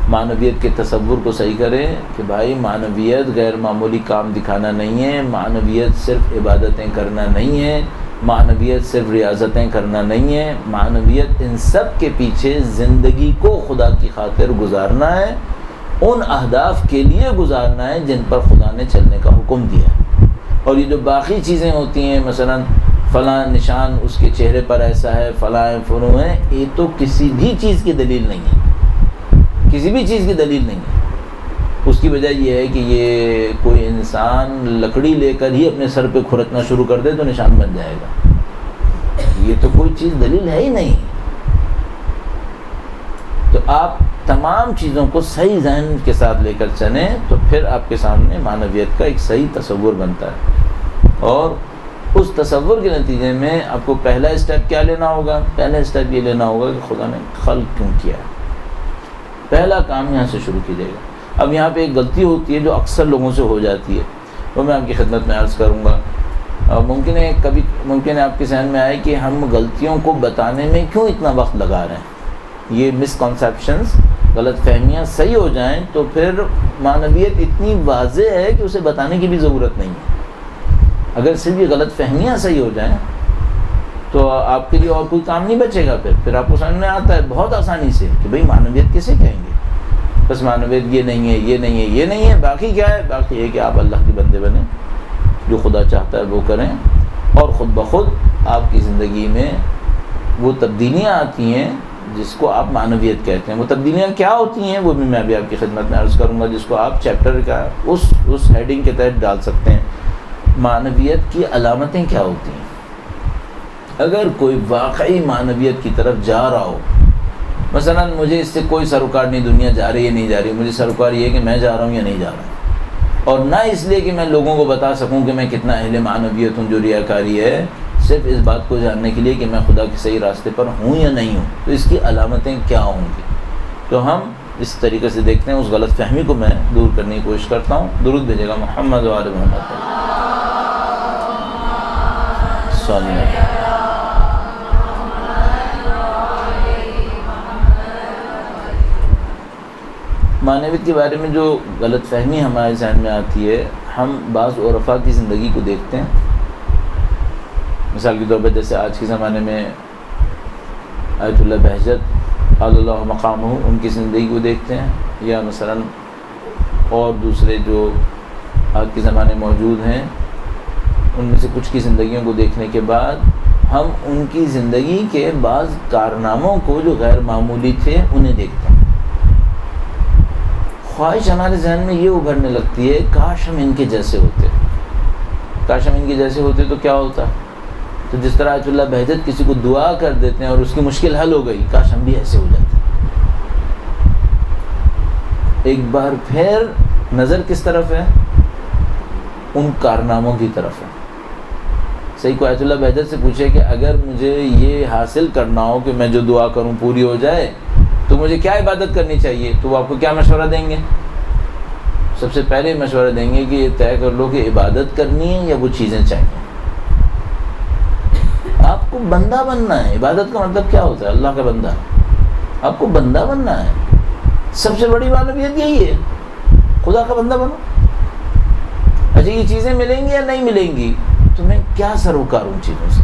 معنویت کے تصور کو صحیح کرے کہ بھائی معنویت غیر معمولی کام دکھانا نہیں ہے، معنویت صرف عبادتیں کرنا نہیں ہے، معنویت صرف ریاضتیں کرنا نہیں ہے، معنویت ان سب کے پیچھے زندگی کو خدا کی خاطر گزارنا ہے، ان اہداف کے لیے گزارنا ہے جن پر خدا نے چلنے کا حکم دیا ہے۔ اور یہ جو باقی چیزیں ہوتی ہیں، مثلا فلاں نشان اس کے چہرے پر ایسا ہے، فلاں فنو ہے، یہ تو کسی بھی چیز کی دلیل نہیں ہے، کسی بھی چیز کی دلیل نہیں ہے۔ اس کی وجہ یہ ہے کہ یہ کوئی انسان لکڑی لے کر ہی اپنے سر پہ کھرچنا شروع کر دے تو نشان بن جائے گا، یہ تو کوئی چیز دلیل ہے ہی نہیں۔ تو آپ تمام چیزوں کو صحیح ذہن کے ساتھ لے کر چلیں تو پھر آپ کے سامنے معنویت کا ایک صحیح تصور بنتا ہے، اور اس تصور کے نتیجے میں آپ کو پہلا اسٹیپ کیا لینا ہوگا؟ پہلا اسٹیپ یہ لینا ہوگا کہ خدا نے خلق کیوں کیا ہے۔ پہلا کام یہاں سے شروع کیجیے گا۔ اب یہاں پہ ایک غلطی ہوتی ہے جو اکثر لوگوں سے ہو جاتی ہے، وہ میں آپ کی خدمت میں عرض کروں گا۔ ممکن ہے آپ کے ذہن میں آئے کہ ہم غلطیوں کو بتانے میں کیوں اتنا وقت لگا رہے ہیں، یہ مس کنسیپشنز، غلط فہمیاں صحیح ہو جائیں تو پھر معنویت اتنی واضح ہے کہ اسے بتانے کی بھی ضرورت نہیں ہے۔ اگر صرف یہ غلط فہمیاں صحیح ہو جائیں تو آپ کے لیے اور کوئی کام نہیں بچے گا۔ پھر آپ کو سمجھ میں آتا ہے بہت آسانی سے کہ بھئی معنویت کسے کہیں گے، بس معنویت یہ نہیں ہے، یہ نہیں ہے، یہ نہیں ہے، باقی کیا ہے؟ باقی یہ کہ آپ اللہ کے بندے بنیں، جو خدا چاہتا ہے وہ کریں، اور خود بخود آپ کی زندگی میں وہ تبدیلیاں آتی ہیں جس کو آپ معنویت کہتے ہیں۔ وہ تبدیلیاں کیا ہوتی ہیں وہ بھی میں ابھی آپ کی خدمت میں عرض کروں گا، جس کو آپ چیپٹر کا اس ہیڈنگ کے تحت ڈال سکتے ہیں۔ معنویت کی علامتیں کیا ہوتی ہیں؟ اگر کوئی واقعی معنویت کی طرف جا رہا ہو، مثلا مجھے اس سے کوئی سروکار نہیں، دنیا جا رہی ہے نہیں جا رہی، مجھے سروکار یہ ہے کہ میں جا رہا ہوں یا نہیں جا رہا ہوں، اور نہ اس لیے کہ میں لوگوں کو بتا سکوں کہ میں کتنا اہل معنویت ہوں جو ریاکاری ہے، صرف اس بات کو جاننے کے لیے کہ میں خدا کے صحیح راستے پر ہوں یا نہیں ہوں، تو اس کی علامتیں کیا ہوں گی؟ تو ہم اس طریقے سے دیکھتے ہیں، اس غلط فہمی کو میں دور کرنے کی کوشش کرتا ہوں۔ درود بھیجے گا محمد و آل محمد صلی اللہ علیہ وسلم۔ معنویت کے بارے میں جو غلط فہمی ہمارے ذہن میں آتی ہے، ہم بعض عرفاء کی زندگی کو دیکھتے ہیں، مثال کے طور پر جیسے آج کے زمانے میں آیت اللہ بہجت علی اللہ مقامہ، ان کی زندگی کو دیکھتے ہیں، یا مثلا اور دوسرے جو آج کے زمانے موجود ہیں ان میں سے کچھ کی زندگیوں کو دیکھنے کے بعد ہم ان کی زندگی کے بعض کارناموں کو جو غیر معمولی تھے انہیں دیکھتے ہیں۔ خواہش ہمارے ذہن میں یہ ابھرنے لگتی ہے، کاش ہم ان کے جیسے ہوتے، کاش ہم ان کے جیسے ہوتے تو کیا ہوتا؟ تو جس طرح آیت اللہ بہجت کسی کو دعا کر دیتے ہیں اور اس کی مشکل حل ہو گئی، کاش ہم بھی ایسے ہو جاتے۔ ایک بار پھر نظر کس طرف ہے؟ ان کارناموں کی طرف ہے۔ صحیح کو آیت اللہ بہجت سے پوچھے کہ اگر مجھے یہ حاصل کرنا ہو کہ میں جو دعا کروں پوری ہو جائے تو مجھے کیا عبادت کرنی چاہیے، تو وہ آپ کو کیا مشورہ دیں گے؟ سب سے پہلے مشورہ دیں گے کہ یہ طے کر لو کہ عبادت کرنی ہے یا وہ چیزیں چاہیے۔ آپ کو بندہ بننا ہے. عبادت کا مطلب کیا ہوتا ہے؟ اللہ کا بندہ. آپ کو بندہ بننا ہے. سب سے بڑی معنویت یہی ہے، خدا کا بندہ بنو. اچھا یہ چیزیں ملیں گی یا نہیں ملیں گی؟ تو میں کیا سروکار ہوں چیزوں سے؟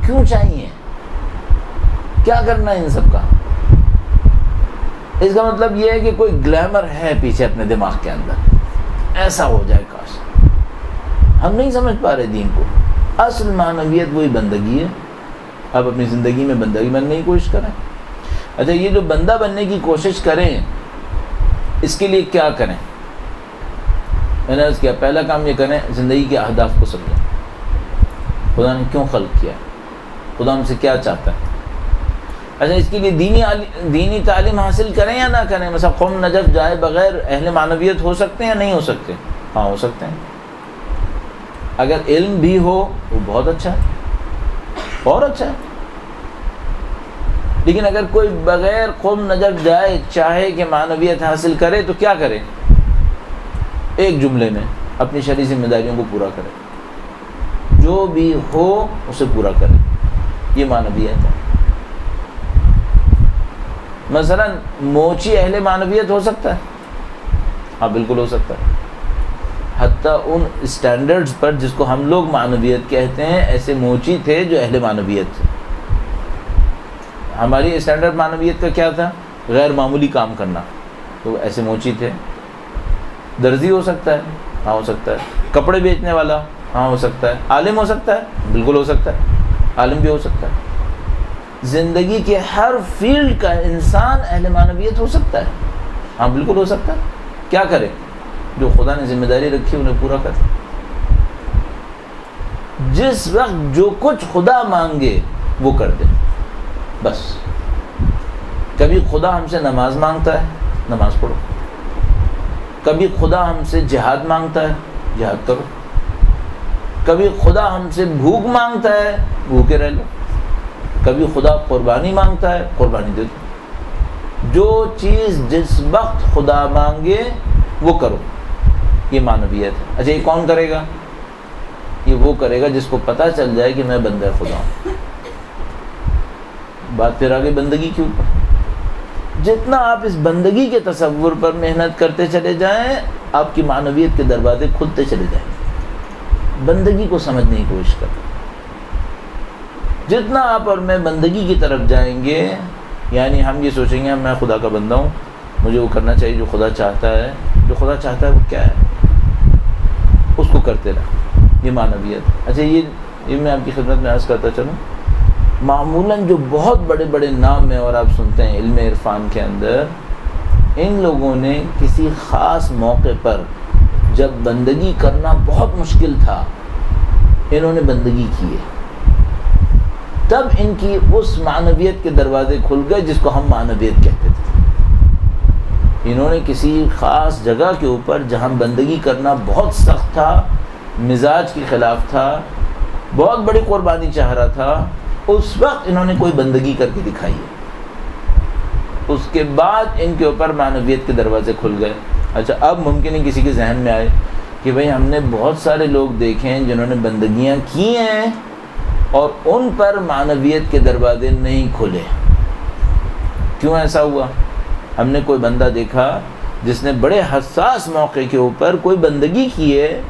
کیوں چاہیے؟ کیا کرنا ہے ان سب کا؟ اس کا مطلب یہ ہے کہ کوئی گلیمر ہے پیچھے اپنے دماغ کے اندر، ایسا ہو جائے کاش. ہم نہیں سمجھ پا رہے دین کو. اصل معنویت وہی بندگی ہے. آپ اپنی زندگی میں بندگی بننے کی کوشش کریں. اچھا یہ جو بندہ بننے کی کوشش کریں، اس کے لیے کیا کریں؟ میں نے عرض کیا پہلا کام یہ کریں، زندگی کے اہداف کو سمجھیں. خدا نے کیوں خلق کیا؟ خدا ہم سے کیا چاہتا ہے؟ اچھا اس کے لیے دینی تعلیم حاصل کریں یا نہ کریں؟ مثلا قوم نجف جائے بغیر اہل معنویت ہو سکتے ہیں یا نہیں ہو سکتے؟ ہاں ہو سکتے ہیں. اگر علم بھی ہو وہ بہت اچھا ہے، اور اچھا ہے. لیکن اگر کوئی بغیر قوم نجف جائے چاہے کہ معنویت حاصل کرے تو کیا کرے؟ ایک جملے میں اپنی شرعی ذمہ داریوں کو پورا کرے، جو بھی ہو اسے پورا کرے. یہ معنویت ہے. مثلا موچی اہل معنویت ہو سکتا ہے؟ ہاں بالکل ہو سکتا ہے. حتیٰ ان اسٹینڈرڈز پر جس کو ہم لوگ معنویت کہتے ہیں، ایسے موچی تھے جو اہل معنویت تھے. ہماری اسٹینڈرڈ معنویت کا کیا تھا؟ غیر معمولی کام کرنا. تو ایسے موچی تھے. درزی ہو سکتا ہے؟ ہاں ہو سکتا ہے. کپڑے بیچنے والا؟ ہاں ہو سکتا ہے. عالم ہو سکتا ہے؟ بالکل ہو سکتا ہے. عالم بھی ہو سکتا ہے. زندگی کے ہر فیلڈ کا انسان اہل معنویت ہو سکتا ہے. ہاں بالکل ہو سکتا ہے. کیا کرے؟ جو خدا نے ذمہ داری رکھی انہیں پورا کرے. جس وقت جو کچھ خدا مانگے وہ کر دے بس. کبھی خدا ہم سے نماز مانگتا ہے، نماز پڑھو. کبھی خدا ہم سے جہاد مانگتا ہے، جہاد کرو. کبھی خدا ہم سے بھوک مانگتا ہے، بھوکے رہ لو. کبھی خدا قربانی مانگتا ہے، قربانی دے دو. جو چیز جس وقت خدا مانگے وہ کرو. یہ معنویت ہے. اچھا یہ کون کرے گا؟ یہ وہ کرے گا جس کو پتہ چل جائے کہ میں بندہ خدا ہوں. بات پھر آگے بندگی کے اوپر. جتنا آپ اس بندگی کے تصور پر محنت کرتے چلے جائیں، آپ کی معنویت کے دروازے کھلتے چلے جائیں. بندگی کو سمجھنے کی کوشش کریں. جتنا آپ اور میں بندگی کی طرف جائیں گے، یعنی ہم یہ سوچیں گے میں خدا کا بندہ ہوں، مجھے وہ کرنا چاہیے جو خدا چاہتا ہے. جو خدا چاہتا ہے وہ کیا ہے؟ اس کو کرتے رہیں. یہ معنویت. اچھا یہ میں آپ کی خدمت میں عرض کرتا چلوں. معمولاً جو بہت بڑے بڑے نام ہیں اور آپ سنتے ہیں علم عرفان کے اندر، ان لوگوں نے کسی خاص موقع پر جب بندگی کرنا بہت مشکل تھا، انہوں نے بندگی کی ہے. تب ان کی اس معنویت کے دروازے کھل گئے جس کو ہم معنویت کہتے تھے. انہوں نے کسی خاص جگہ کے اوپر جہاں بندگی کرنا بہت سخت تھا، مزاج کے خلاف تھا، بہت بڑی قربانی چاہ رہا تھا، اس وقت انہوں نے کوئی بندگی کر کے دکھائی ہے. اس کے بعد ان کے اوپر معنویت کے دروازے کھل گئے. اچھا اب ممکن ہے کسی کے ذہن میں آئے کہ بھئی ہم نے بہت سارے لوگ دیکھے ہیں جنہوں نے بندگیاں کی ہیں اور ان پر معنویت کے دروازے نہیں کھلے. کیوں ایسا ہوا؟ ہم نے کوئی بندہ دیکھا جس نے بڑے حساس موقع کے اوپر کوئی بندگی کی ہے.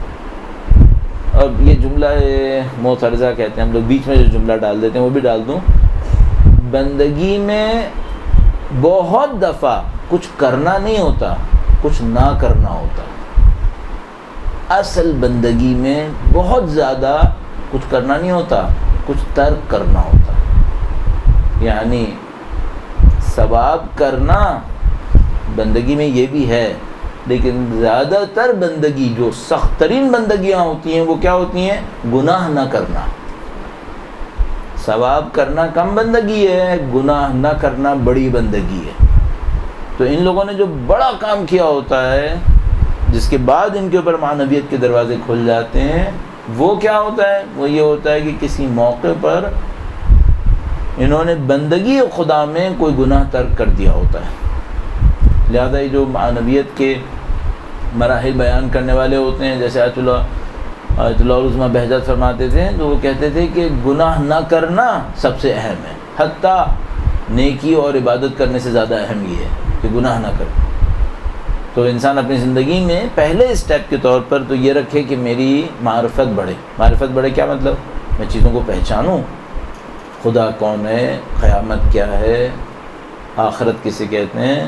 اب یہ جملہ معترضہ کہتے ہیں ہم لوگ، بیچ میں جو جملہ ڈال دیتے ہیں وہ بھی ڈال دوں. بندگی میں بہت دفعہ کچھ کرنا نہیں ہوتا، کچھ نہ کرنا ہوتا. اصل بندگی میں بہت زیادہ کچھ کرنا نہیں ہوتا، کچھ ترک کرنا ہوتا. یعنی ثواب کرنا بندگی میں یہ بھی ہے، لیکن زیادہ تر بندگی جو سخت ترین بندگیاں ہوتی ہیں وہ کیا ہوتی ہیں؟ گناہ نہ کرنا. ثواب کرنا کم بندگی ہے، گناہ نہ کرنا بڑی بندگی ہے. تو ان لوگوں نے جو بڑا کام کیا ہوتا ہے جس کے بعد ان کے اوپر معنویت کے دروازے کھل جاتے ہیں، وہ کیا ہوتا ہے؟ وہ یہ ہوتا ہے کہ کسی موقع پر انہوں نے بندگی خدا میں کوئی گناہ ترک کر دیا ہوتا ہے. لہذا یہ جو معنویت کے مراحل بیان کرنے والے ہوتے ہیں، جیسے آیت اللہ آیت اللہ العظمیٰ بہجت فرماتے تھے تو وہ کہتے تھے کہ گناہ نہ کرنا سب سے اہم ہے، حتیٰ نیکی اور عبادت کرنے سے زیادہ اہم یہ ہے کہ گناہ نہ کرے۔ تو انسان اپنی زندگی میں پہلے اسٹیپ کے طور پر تو یہ رکھے کہ میری معرفت بڑھے۔ معرفت بڑھے کیا مطلب؟ میں چیزوں کو پہچانوں، خدا کون ہے، قیامت کیا ہے، آخرت کسے کہتے ہیں،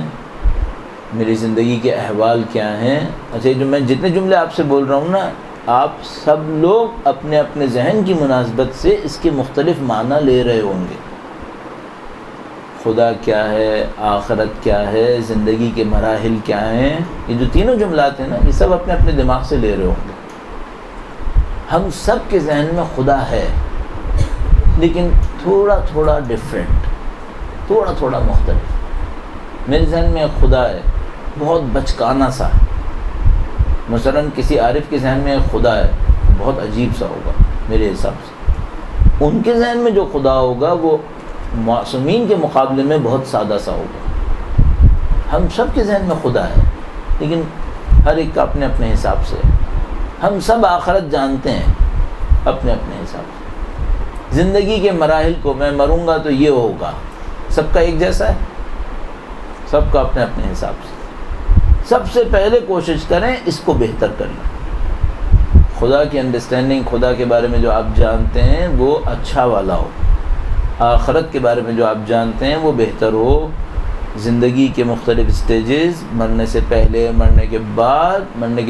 میری زندگی کے احوال کیا ہیں۔ اچھا جو میں جتنے جملے آپ سے بول رہا ہوں نا، آپ سب لوگ اپنے اپنے ذہن کی مناسبت سے اس کے مختلف معنی لے رہے ہوں گے۔ خدا کیا ہے، آخرت کیا ہے، زندگی کے مراحل کیا ہیں، یہ جو تینوں جملات ہیں نا، یہ سب اپنے اپنے دماغ سے لے رہے ہوں گے۔ ہم سب کے ذہن میں خدا ہے، لیکن تھوڑا تھوڑا ڈیفرنٹ، تھوڑا تھوڑا مختلف۔ میرے ذہن میں ایک خدا ہے بہت بچکانہ سا، مثلا کسی عارف کے ذہن میں ایک خدا ہے بہت عجیب سا ہوگا میرے حساب سے۔ ان کے ذہن میں جو خدا ہوگا وہ معصومین کے مقابلے میں بہت سادہ سا ہوگا۔ ہم سب کے ذہن میں خدا ہے، لیکن ہر ایک کا اپنے اپنے حساب سے۔ ہم سب آخرت جانتے ہیں اپنے اپنے حساب سے۔ زندگی کے مراحل کو میں مروں گا تو یہ ہوگا، سب کا ایک جیسا ہے، سب کا اپنے اپنے حساب سے۔ سب سے پہلے کوشش کریں اس کو بہتر کرنا، خدا کی انڈرسٹینڈنگ، خدا کے بارے میں جو آپ جانتے ہیں وہ اچھا والا ہو، آخرت کے بارے میں جو آپ جانتے ہیں وہ بہتر ہو، زندگی کے مختلف سٹیجز، مرنے سے پہلے، مرنے کے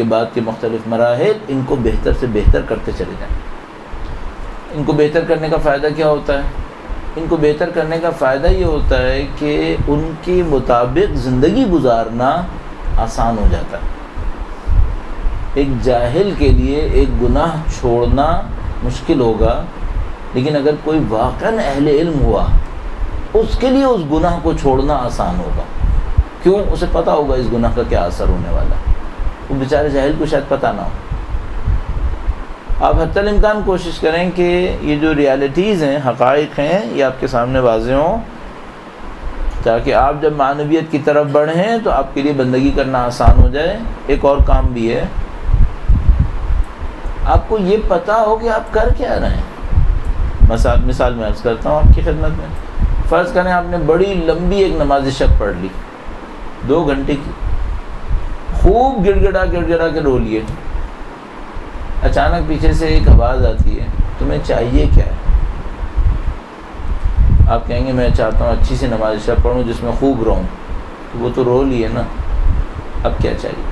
بعد کے مختلف مراحل، ان کو بہتر سے بہتر کرتے چلے جائیں۔ ان کو بہتر کرنے کا فائدہ کیا ہوتا ہے؟ ان کو بہتر کرنے کا فائدہ یہ ہوتا ہے کہ ان کے مطابق زندگی گزارنا آسان ہو جاتا ہے۔ ایک جاہل کے لیے ایک گناہ چھوڑنا مشکل ہوگا، لیکن اگر کوئی واقعاً اہل علم ہوا اس کے لیے اس گناہ کو چھوڑنا آسان ہوگا۔ کیوں؟ اسے پتہ ہوگا اس گناہ کا کیا اثر ہونے والا ہے، وہ بیچارے جاہل کو شاید پتہ نہ ہو۔ آپ حتی الامکان کوشش کریں کہ یہ جو ریالٹیز ہیں، حقائق ہیں، یہ آپ کے سامنے واضح ہوں، تاکہ آپ جب معنویت کی طرف بڑھیں تو آپ کے لیے بندگی کرنا آسان ہو جائے۔ ایک اور کام بھی ہے، آپ کو یہ پتہ ہو کہ آپ کر کیا رہے ہیں۔ مثال میں عرض کرتا ہوں آپ کی خدمت میں، فرض کریں آپ نے بڑی لمبی ایک نماز شب پڑھ لی، 2 گھنٹے کی، خوب گڑ گڑا کے رو لیے، اچانک پیچھے سے ایک آواز آتی ہے، تمہیں چاہیے کیا ہے؟ آپ کہیں گے میں چاہتا ہوں اچھی سی نماز شب پڑھوں جس میں خوب رہوں، تو وہ تو رو لیے نا، اب کیا چاہیے؟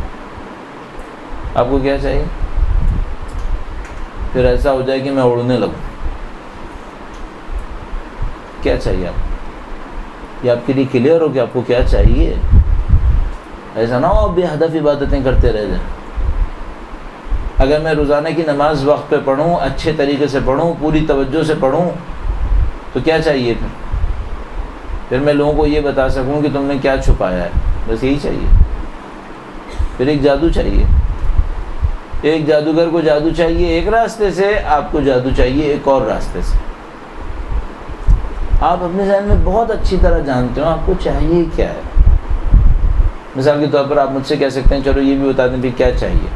آپ کو کیا چاہیے؟ پھر ایسا ہو جائے کہ میں اڑنے لگوں، کیا چاہیے آپ؟ یہ آپ کے لیے کلیئر ہو کہ آپ کو کیا چاہیے؟ ایسا نہ ہو آپ بے ہدف عبادتیں کرتے رہ جائیں۔ اگر میں روزانہ کی نماز وقت پہ پڑھوں، اچھے طریقے سے پڑھوں، پوری توجہ سے پڑھوں، تو کیا چاہیے پھر میں لوگوں کو یہ بتا سکوں کہ تم نے کیا چھپایا ہے، بس یہی چاہیے۔ پھر ایک جادو چاہیے، ایک جادوگر کو جادو چاہیے ایک راستے سے، آپ کو جادو چاہیے ایک اور راستے سے۔ آپ اپنے ذہن میں بہت اچھی طرح جانتے ہو آپ کو چاہیے کیا ہے۔ مثال کے طور پر آپ مجھ سے کہہ سکتے ہیں چلو یہ بھی بتا دیں بھی کیا چاہیے،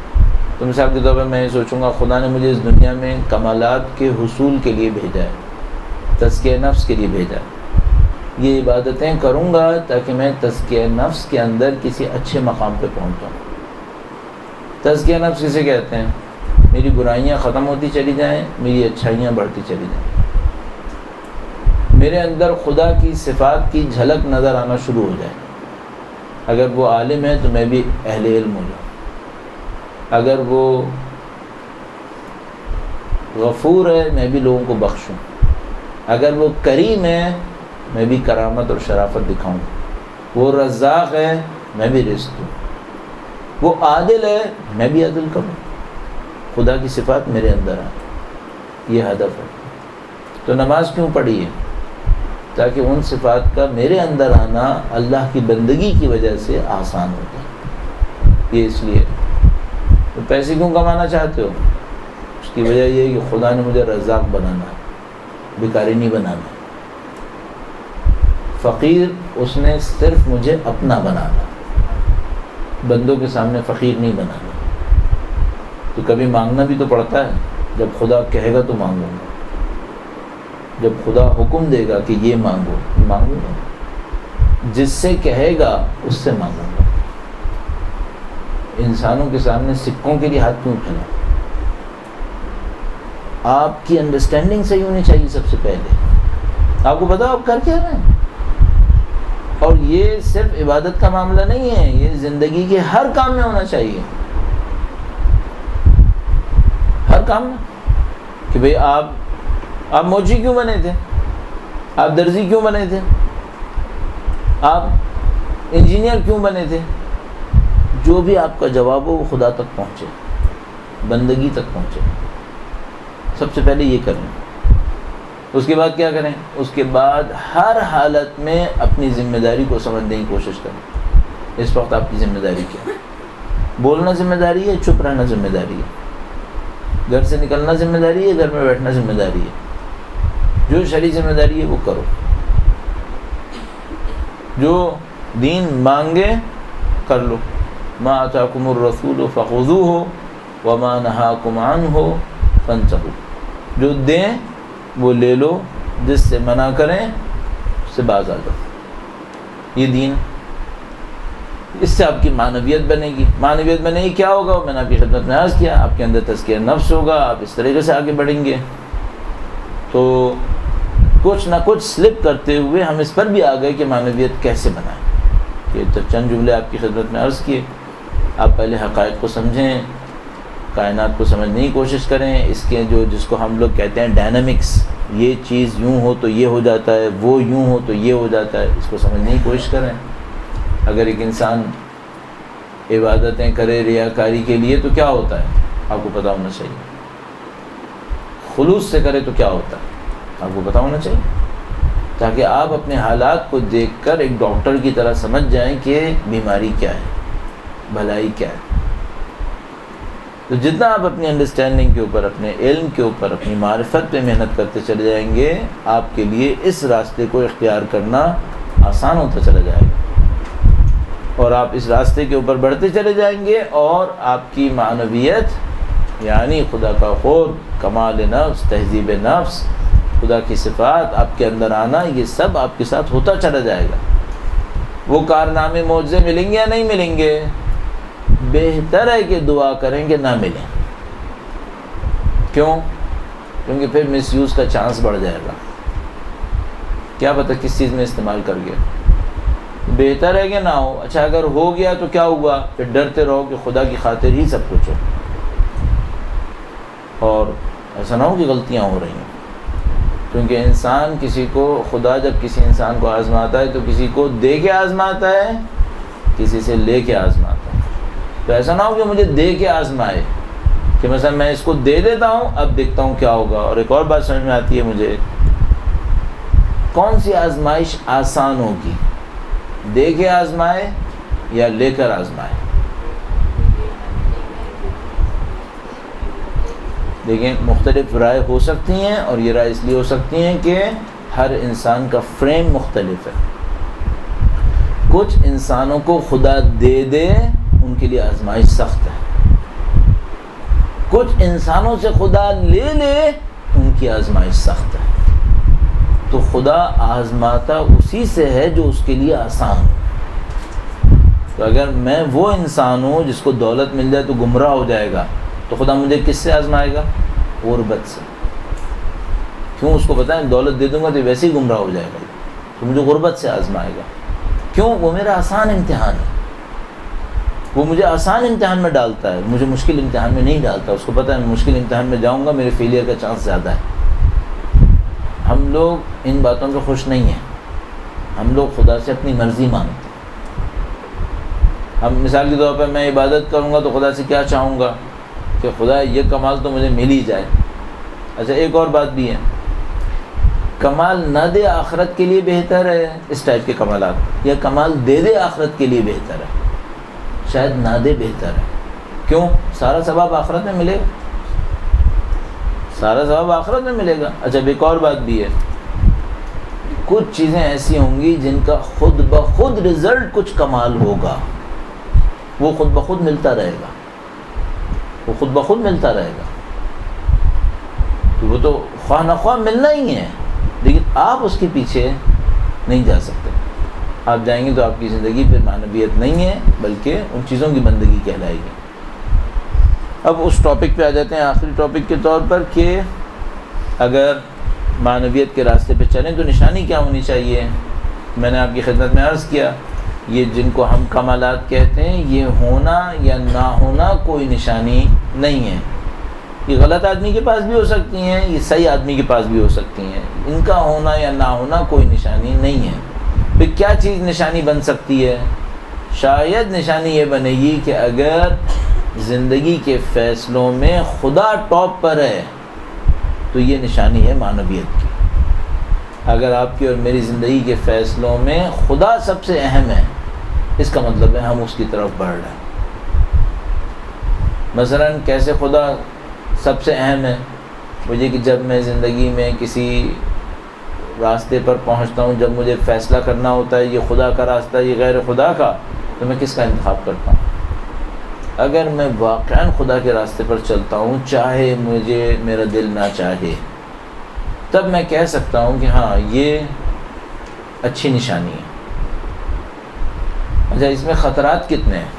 تو مثال کے طور پر میں یہ سوچوں گا خدا نے مجھے اس دنیا میں کمالات کے حصول کے لیے بھیجا ہے، تزکیہ نفس کے لیے بھیجا ہے، یہ عبادتیں کروں گا تاکہ میں تزکیہ نفس کے اندر کسی اچھے مقام پہ پہنچوں۔ تزکیہ نفس کسے کہتے ہیں؟ میری برائیاں ختم ہوتی چلی جائیں، میری اچھائیاں بڑھتی چلی جائیں، میرے اندر خدا کی صفات کی جھلک نظر آنا شروع ہو جائے۔ اگر وہ عالم ہے تو میں بھی اہل علم ہو جاؤں، اگر وہ غفور ہے میں بھی لوگوں کو بخشوں، اگر وہ کریم ہے میں بھی کرامت اور شرافت دکھاؤں، وہ رزاق ہے میں بھی رزق دوں، وہ عادل ہے میں بھی عدل کروں، خدا کی صفات میرے اندر آئے، یہ ہدف ہے۔ تو نماز کیوں پڑھی ہے؟ تاکہ ان صفات کا میرے اندر آنا اللہ کی بندگی کی وجہ سے آسان ہو جائے، یہ اس لیے۔ تو پیسے کیوں کمانا چاہتے ہو؟ اس کی وجہ یہ ہے کہ خدا نے مجھے رزاق بنانا ہے، بھکاری نہیں بنانا، فقیر اس نے صرف مجھے اپنا بنانا، بندوں کے سامنے فقیر نہیں بنانا۔ تو کبھی مانگنا بھی تو پڑتا ہے. جب خدا کہے گا تو مانگوں گا, جب خدا حکم دے گا کہ یہ مانگو مانگوں گا, جس سے کہے گا اس سے مانگوں گا. انسانوں کے سامنے سکوں کے لیے ہاتھ کیوں اٹھانا؟ آپ کی انڈرسٹینڈنگ صحیح ہونی چاہیے سب سے پہلے. آپ کو پتا آپ کر کیا رہے ہیں. اور یہ صرف عبادت کا معاملہ نہیں ہے, یہ زندگی کے ہر کام میں ہونا چاہیے, ہر کام میں. کہ بھئی آپ موچی کیوں بنے تھے, آپ درزی کیوں بنے تھے, آپ انجینئر کیوں بنے تھے. جو بھی آپ کا جواب ہو وہ خدا تک پہنچے, بندگی تک پہنچے. سب سے پہلے یہ کریں. اس کے بعد کیا کریں؟ اس کے بعد ہر حالت میں اپنی ذمہ داری کو سمجھنے کی کوشش کریں. اس وقت آپ کی ذمہ داری کیا ہے؟ بولنا ذمہ داری ہے, چپ رہنا ذمہ داری ہے, گھر سے نکلنا ذمہ داری ہے, گھر میں بیٹھنا ذمہ داری ہے. جو شرعی ذمہ داری ہے وہ کرو. جو دین مانگے کر لو. ما آتاکم الرسول فخذوہ وما نہاکم عنہ فانتہوا. جو دیں وہ لے لو, جس سے منع کریں اس سے باز آ جاؤ. یہ دین, اس سے آپ کی معنویت بنے گی. معنویت بنے گی کیا ہوگا؟ میں نے آپ کی خدمت میں عرض کیا, آپ کے اندر تزکیہ نفس ہوگا, آپ اس طریقے سے آگے بڑھیں گے. تو کچھ نہ کچھ سلپ کرتے ہوئے ہم اس پر بھی آ گئے کہ معنویت کیسے بنائیں. یہ تو چند جملے آپ کی خدمت میں عرض کیے. آپ پہلے حقائق کو سمجھیں, کائنات کو سمجھنے کی کوشش کریں. اس کے جس کو ہم لوگ کہتے ہیں ڈائنامکس, یہ چیز یوں ہو تو یہ ہو جاتا ہے, وہ یوں ہو تو یہ ہو جاتا ہے, اس کو سمجھنے کی کوشش کریں. اگر ایک انسان عبادتیں کرے ریاکاری کے لیے تو کیا ہوتا ہے آپ کو پتہ ہونا چاہیے. خلوص سے کرے تو کیا ہوتا ہے آپ کو پتہ ہونا چاہیے, تاکہ آپ اپنے حالات کو دیکھ کر ایک ڈاکٹر کی طرح سمجھ جائیں کہ بیماری کیا ہے, بھلائی کیا ہے. تو جتنا آپ اپنی انڈرسٹینڈنگ کے اوپر, اپنے علم کے اوپر, اپنی معرفت پہ محنت کرتے چلے جائیں گے, آپ کے لیے اس راستے کو اختیار کرنا آسان ہوتا چلا جائے گا. اور آپ اس راستے کے اوپر بڑھتے چلے جائیں گے, اور آپ کی معنویت یعنی خدا کا خود, کمال نفس, تہذیب نفس, خدا کی صفات آپ کے اندر آنا, یہ سب آپ کے ساتھ ہوتا چلا جائے گا. وہ کارنامے معجزے ملیں گے یا نہیں ملیں گے؟ بہتر ہے کہ دعا کریں کہ نہ ملیں. کیوں؟ کیونکہ پھر مس یوز کا چانس بڑھ جائے گا. کیا پتہ کس چیز میں استعمال کر گیا. بہتر ہے کہ نہ ہو. اچھا اگر ہو گیا تو کیا ہوا؟ پھر ڈرتے رہو کہ خدا کی خاطر ہی سب کچھ ہو, اور ایسا نہ ہو کہ غلطیاں ہو رہی ہیں. کیونکہ انسان کسی کو, خدا جب کسی انسان کو آزماتا ہے تو کسی کو دے کے آزماتا ہے, کسی سے لے کے آزماتا ہے. تو ایسا نہ ہو کہ مجھے دے کے آزمائے, کہ مثلا میں اس کو دے دیتا ہوں, اب دیکھتا ہوں کیا ہوگا. اور ایک اور بات سمجھ میں آتی ہے مجھے, کون سی آزمائش آسان ہوگی, دے کے آزمائے یا لے کر آزمائے؟ دیکھیں مختلف رائے ہو سکتی ہیں, اور یہ رائے اس لیے ہو سکتی ہیں کہ ہر انسان کا فریم مختلف ہے. کچھ انسانوں کو خدا دے دے, ان کے لیے آزمائش سخت ہے. کچھ انسانوں سے خدا لے لے, ان کی آزمائش سخت ہے. تو خدا آزماتا اسی سے ہے جو اس کے لیے آسان ہو. تو اگر میں وہ انسان ہوں جس کو دولت مل جائے تو گمراہ ہو جائے گا, تو خدا مجھے کس سے آزمائے گا؟ غربت سے. کیوں؟ اس کو پتہ ہے دولت دے دوں گا تو ویسے ہی گمراہ ہو جائے گا, تو مجھے غربت سے آزمائے گا. کیوں؟ وہ میرا آسان امتحان ہے. وہ مجھے آسان امتحان میں ڈالتا ہے, مجھے مشکل امتحان میں نہیں ڈالتا. اس کو پتہ ہے میں مشکل امتحان میں جاؤں گا میرے فیلئر کا چانس زیادہ ہے. ہم لوگ ان باتوں پہ خوش نہیں ہیں. ہم لوگ خدا سے اپنی مرضی مانگتے ہیں. ہم مثال کے طور پر میں عبادت کروں گا تو خدا سے کیا چاہوں گا کہ خدا یہ کمال تو مجھے مل ہی جائے. اچھا ایک اور بات بھی ہے, کمال نہ دے آخرت کے لیے بہتر ہے اس ٹائپ کے کمالات, یا کمال دے دے آخرت کے لیے بہتر ہے؟ شاید نہ دے بہتر ہے. کیوں؟ سارا ثواب آخرت میں ملے گا, سارا ثواب آخرت میں ملے گا. اچھا ایک اور بات بھی ہے, کچھ چیزیں ایسی ہوں گی جن کا خود بخود رزلٹ کچھ کمال ہوگا, وہ خود بخود ملتا رہے گا. وہ خود بخود ملتا رہے گا، تو وہ تو خواہ نخواہ ملنا ہی ہے، لیکن آپ اس کے پیچھے نہیں جا سکتے۔ آپ جائیں گے تو آپ کی زندگی پھر معنویت نہیں ہے، بلکہ ان چیزوں کی بندگی کہلائے گی۔ اب اس ٹاپک پہ آ جاتے ہیں، آخری ٹاپک کے طور پر، کہ اگر معنویت کے راستے پہ چلیں تو نشانی کیا ہونی چاہیے۔ میں نے آپ کی خدمت میں عرض کیا، یہ جن کو ہم کمالات کہتے ہیں، یہ ہونا یا نہ ہونا کوئی نشانی نہیں ہے۔ یہ غلط آدمی کے پاس بھی ہو سکتی ہیں، یہ صحیح آدمی کے پاس بھی ہو سکتی ہیں، ان کا ہونا یا نہ ہونا کوئی نشانی نہیں ہے۔ پھر کیا چیز نشانی بن سکتی ہے؟ شاید نشانی یہ بنے گی کہ اگر زندگی کے فیصلوں میں خدا ٹاپ پر ہے تو یہ نشانی ہے معنویت کی۔ اگر آپ کی اور میری زندگی کے فیصلوں میں خدا سب سے اہم ہے، اس کا مطلب ہے ہم اس کی طرف بڑھ رہے ہیں۔ مثلاً کیسے خدا سب سے اہم ہے؟ وہ یہ کہ جب میں زندگی میں کسی راستے پر پہنچتا ہوں، جب مجھے فیصلہ کرنا ہوتا ہے یہ خدا کا راستہ یہ غیر خدا کا، تو میں کس کا انتخاب کرتا ہوں؟ اگر میں واقعاً خدا کے راستے پر چلتا ہوں، چاہے مجھے میرا دل نہ چاہے، تب میں کہہ سکتا ہوں کہ ہاں یہ اچھی نشانی ہے۔ اچھا، اس میں خطرات کتنے ہیں؟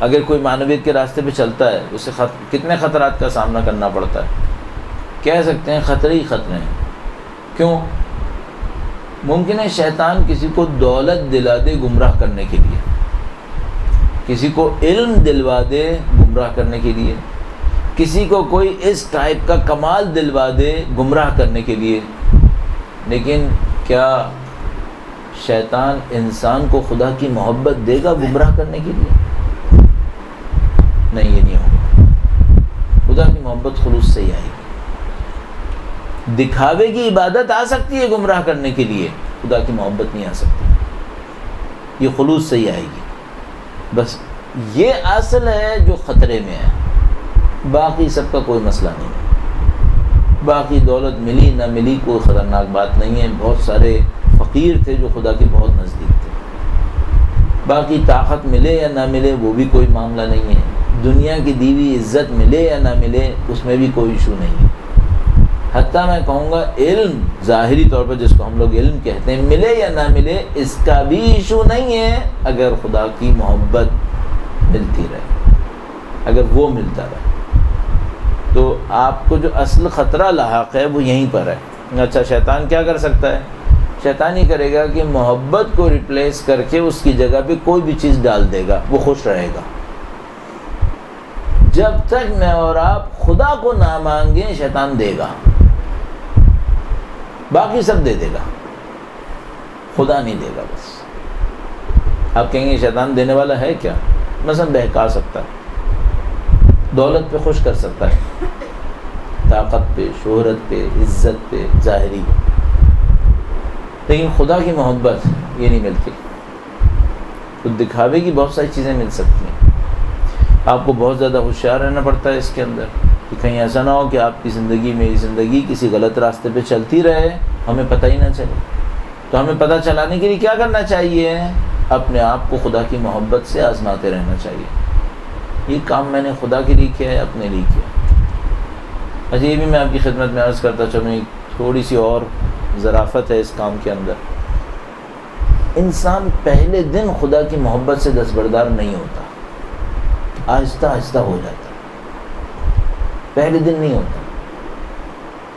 اگر کوئی معنویت کے راستے پہ چلتا ہے، اسے کتنے خطرات کا سامنا کرنا پڑتا ہے؟ کہہ سکتے ہیں خطرے ہی خطرے ہیں۔ کیوں؟ ممکن ہے شیطان کسی کو دولت دلا دے گمراہ کرنے کے لیے، کسی کو علم دلوا دے گمراہ کرنے کے لیے، کسی کو کوئی اس ٹائپ کا کمال دلوا دے گمراہ کرنے کے لیے۔ لیکن کیا شیطان انسان کو خدا کی محبت دے گا گمراہ کرنے کے لیے؟ نہیں، یہ نہیں ہوگا۔ خدا کی محبت خلوص سے ہی آئے گی۔ دکھاوے کی عبادت آ سکتی ہے گمراہ کرنے کے لیے، خدا کی محبت نہیں آ سکتی، یہ خلوص سے ہی آئے گی۔ بس یہ اصل ہے جو خطرے میں ہے، باقی سب کا کوئی مسئلہ نہیں ہے۔ باقی دولت ملی نہ ملی کوئی خطرناک بات نہیں ہے، بہت سارے فقیر تھے جو خدا کے بہت نزدیک تھے۔ باقی طاقت ملے یا نہ ملے وہ بھی کوئی معاملہ نہیں ہے، دنیا کی دیوی عزت ملے یا نہ ملے اس میں بھی کوئی ایشو نہیں ہے۔ حتیٰ میں کہوں گا علم ظاہری طور پر جس کو ہم لوگ علم کہتے ہیں، ملے یا نہ ملے اس کا بھی ایشو نہیں ہے، اگر خدا کی محبت ملتی رہے، اگر وہ ملتا رہے تو آپ کو جو اصل خطرہ لاحق ہے وہ یہیں پر ہے۔ اچھا، شیطان کیا کر سکتا ہے؟ شیطان یہ کرے گا کہ محبت کو ریپلیس کر کے اس کی جگہ پہ کوئی بھی چیز ڈال دے گا، وہ خوش رہے گا۔ جب تک میں اور آپ خدا کو نہ مانگیں شیطان دے گا، باقی سب دے دے گا، خدا نہیں دے گا۔ بس آپ کہیں گے شیطان دینے والا ہے کیا؟ مثلا بہکا سکتا ہے، دولت پہ خوش کر سکتا ہے، طاقت پہ، شہرت پہ، عزت پہ، ظاہری، لیکن خدا کی محبت یہ نہیں ملتی۔ تو دکھاوے کی بہت ساری چیزیں مل سکتی ہیں، آپ کو بہت زیادہ ہوشیار رہنا پڑتا ہے اس کے اندر، کہ کہیں ایسا نہ ہو کہ آپ کی زندگی، میری زندگی کسی غلط راستے پہ چلتی رہے، ہمیں پتہ ہی نہ چلے۔ تو ہمیں پتہ چلانے کے لیے کیا کرنا چاہیے؟ اپنے آپ کو خدا کی محبت سے آزماتے رہنا چاہیے۔ یہ کام میں نے خدا کے لیے کیا ہے، اپنے لیے کیا۔ اچھا، یہ بھی میں آپ کی خدمت میں عرض کرتا چلوں، ایک تھوڑی سی اور ظرافت ہے اس کام کے اندر۔ انسان پہلے دن خدا کی محبت سے دستبردار نہیں ہوتا، آہستہ آہستہ ہو جاتا، پہلے دن نہیں ہوتا۔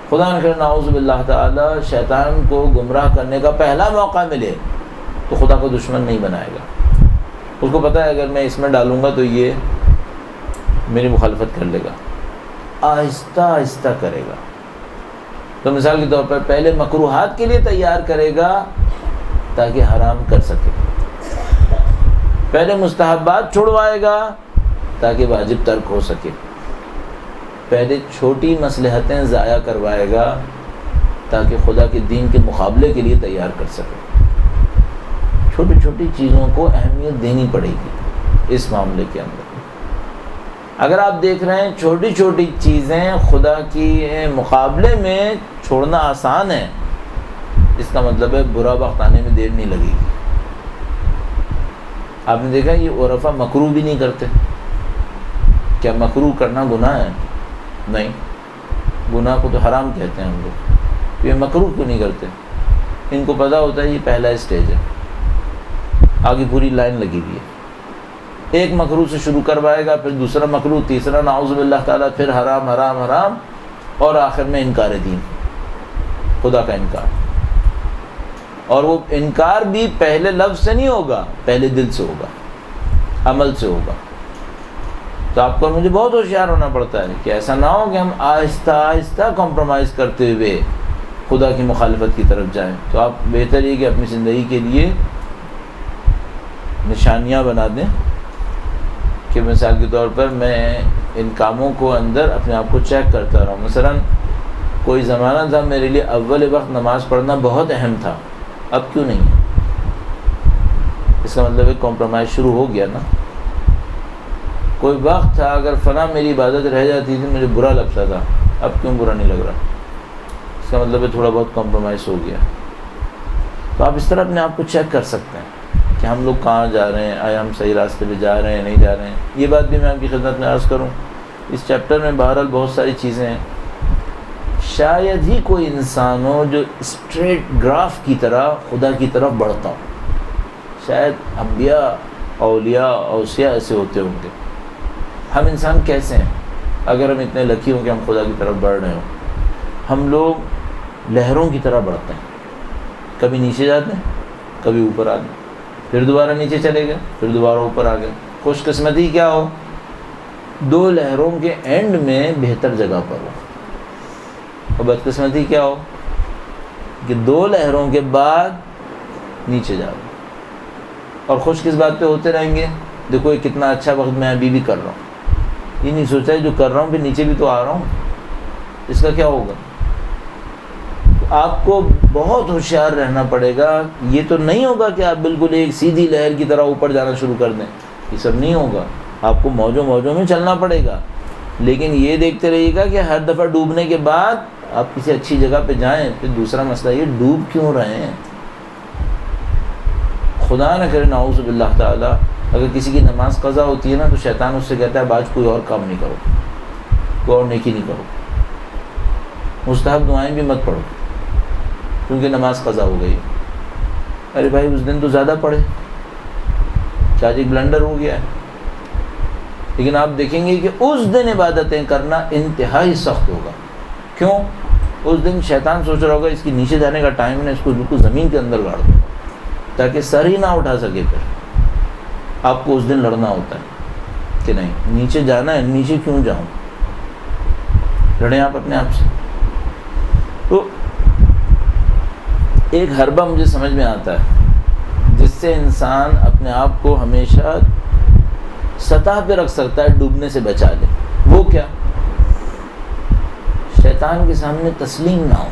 خدا نہ کرے نعوذ باللہ تعالی شیطان کو گمراہ کرنے کا پہلا موقع ملے تو خدا کو دشمن نہیں بنائے گا۔ اس کو پتہ ہے اگر میں اس میں ڈالوں گا تو یہ میری مخالفت کر لے گا، آہستہ آہستہ کرے گا۔ تو مثال کے طور پر پہلے مکروہات کے لیے تیار کرے گا تاکہ حرام کر سکے، پہلے مستحبات چھڑوائے گا تاکہ واجب ترک ہو سکے، پہلے چھوٹی مصلحتیں ضائع کروائے گا تاکہ خدا کے دین کے مقابلے کے لیے تیار کر سکے۔ چھوٹی چھوٹی چیزوں کو اہمیت دینی پڑے گی اس معاملے کے اندر۔ اگر آپ دیکھ رہے ہیں چھوٹی چھوٹی چیزیں خدا کی مقابلے میں چھوڑنا آسان ہے، اس کا مطلب ہے برا وقت آنے میں دیر نہیں لگے گی۔ آپ نے دیکھا یہ عرفا مکروہ بھی نہیں کرتے، کیا مکروہ کرنا گناہ ہے؟ نہیں، گناہ کو تو حرام کہتے ہیں ہم لوگ. تو یہ مکروہ کیوں نہیں کرتے؟ ان کو پتہ ہوتا ہے یہ پہلا اسٹیج ہے، آگے پوری لائن لگی ہوئی ہے. ایک مکروہ سے شروع کروائے گا، پھر دوسرا مکروہ، تیسرا نعوذ باللہ تعالیٰ، پھر حرام حرام حرام، اور آخر میں انکار دین، خدا کا انکار. اور وہ انکار بھی پہلے لفظ سے نہیں ہوگا، پہلے دل سے ہوگا، عمل سے ہوگا. تو آپ کو مجھے بہت ہوشیار ہونا پڑتا ہے کہ ایسا نہ ہو کہ ہم آہستہ آہستہ کمپرومائز کرتے ہوئے خدا کی مخالفت کی طرف جائیں. تو آپ بہتر یہ کہ اپنی زندگی کے لیے نشانیاں بنا دیں کہ مثال کے طور پر میں ان کاموں کو اندر اپنے آپ کو چیک کرتا رہا ہوں. مثلا کوئی زمانہ تھا میرے لیے اول وقت نماز پڑھنا بہت اہم تھا، اب کیوں نہیں ہے؟ اس کا مطلب ایک کمپرومائز شروع ہو گیا نا. کوئی وقت تھا اگر فلاں میری عبادت رہ جاتی تھی مجھے برا لگتا تھا، اب کیوں برا نہیں لگ رہا؟ اس کا مطلب ہے تھوڑا بہت کمپرومائز ہو گیا. تو آپ اس طرح اپنے آپ کو چیک کر سکتے ہیں کہ ہم لوگ کہاں جا رہے ہیں، آیا ہم صحیح راستے پہ جا رہے ہیں نہیں جا رہے ہیں. یہ بات بھی میں آپ کی خدمت میں عرض کروں، اس چیپٹر میں بہرحال بہت ساری چیزیں ہیں. شاید ہی کوئی انسان ہو جو اسٹریٹ گراف کی طرح خدا کی طرف بڑھتا ہو. شاید انبیاء، اولیاء، اوصیاء ایسے ہوتے ہوں گے. ہم انسان کیسے ہیں؟ اگر ہم اتنے لکی ہوں کہ ہم خدا کی طرف بڑھ رہے ہوں. ہم لوگ لہروں کی طرح بڑھتے ہیں، کبھی نیچے جاتے ہیں، کبھی اوپر آتے ہیں، پھر دوبارہ نیچے چلے گئے، پھر دوبارہ اوپر آ گئے. خوش قسمتی کیا ہو؟ دو لہروں کے اینڈ میں بہتر جگہ پر ہو. اور بدقسمتی کیا ہو کہ دو لہروں کے بعد نیچے جاؤ. اور خوش کس بات پہ ہوتے رہیں گے؟ دیکھو یہ کتنا اچھا وقت میں ابھی بھی کر رہا ہوں. یہ نہیں سوچا ہے جو کر رہا ہوں پھر نیچے بھی تو آ رہا ہوں، اس کا کیا ہوگا؟ آپ کو بہت ہوشیار رہنا پڑے گا. یہ تو نہیں ہوگا کہ آپ بالکل ایک سیدھی لہر کی طرح اوپر جانا شروع کر دیں، یہ سب نہیں ہوگا. آپ کو موجوں میں چلنا پڑے گا. لیکن یہ دیکھتے رہیے گا کہ ہر دفعہ ڈوبنے کے بعد آپ کسی اچھی جگہ پہ جائیں. پھر دوسرا مسئلہ یہ ڈوب کیوں رہے ہیں؟ خدا نہ کرے نعوذ باللہ تعالیٰ اگر کسی کی نماز قضا ہوتی ہے نا تو شیطان اس سے کہتا ہے اب آج کوئی اور کام نہیں کرو، کوئی اور نیکی نہیں کرو، مستحب دعائیں بھی مت پڑھو کیونکہ نماز قضا ہو گئی. ارے بھائی اس دن تو زیادہ پڑھے، کیا جی بلنڈر ہو گیا ہے. لیکن آپ دیکھیں گے کہ اس دن عبادتیں کرنا انتہائی سخت ہوگا. کیوں؟ اس دن شیطان سوچ رہا ہوگا اس کی نیچے جانے کا ٹائم ہے، اس کو بالکل زمین کے اندر گاڑ دوں تاکہ سر ہی نہ اٹھا سکے. پھر آپ کو اس دن لڑنا ہوتا ہے کہ نہیں نیچے جانا ہے، نیچے کیوں جاؤں؟ لڑیں آپ اپنے آپ سے. تو ایک حربہ مجھے سمجھ میں آتا ہے جس سے انسان اپنے آپ کو ہمیشہ سطح پہ رکھ سکتا ہے، ڈوبنے سے بچا لے. وہ کیا؟ شیطان کے سامنے تسلیم نہ ہو،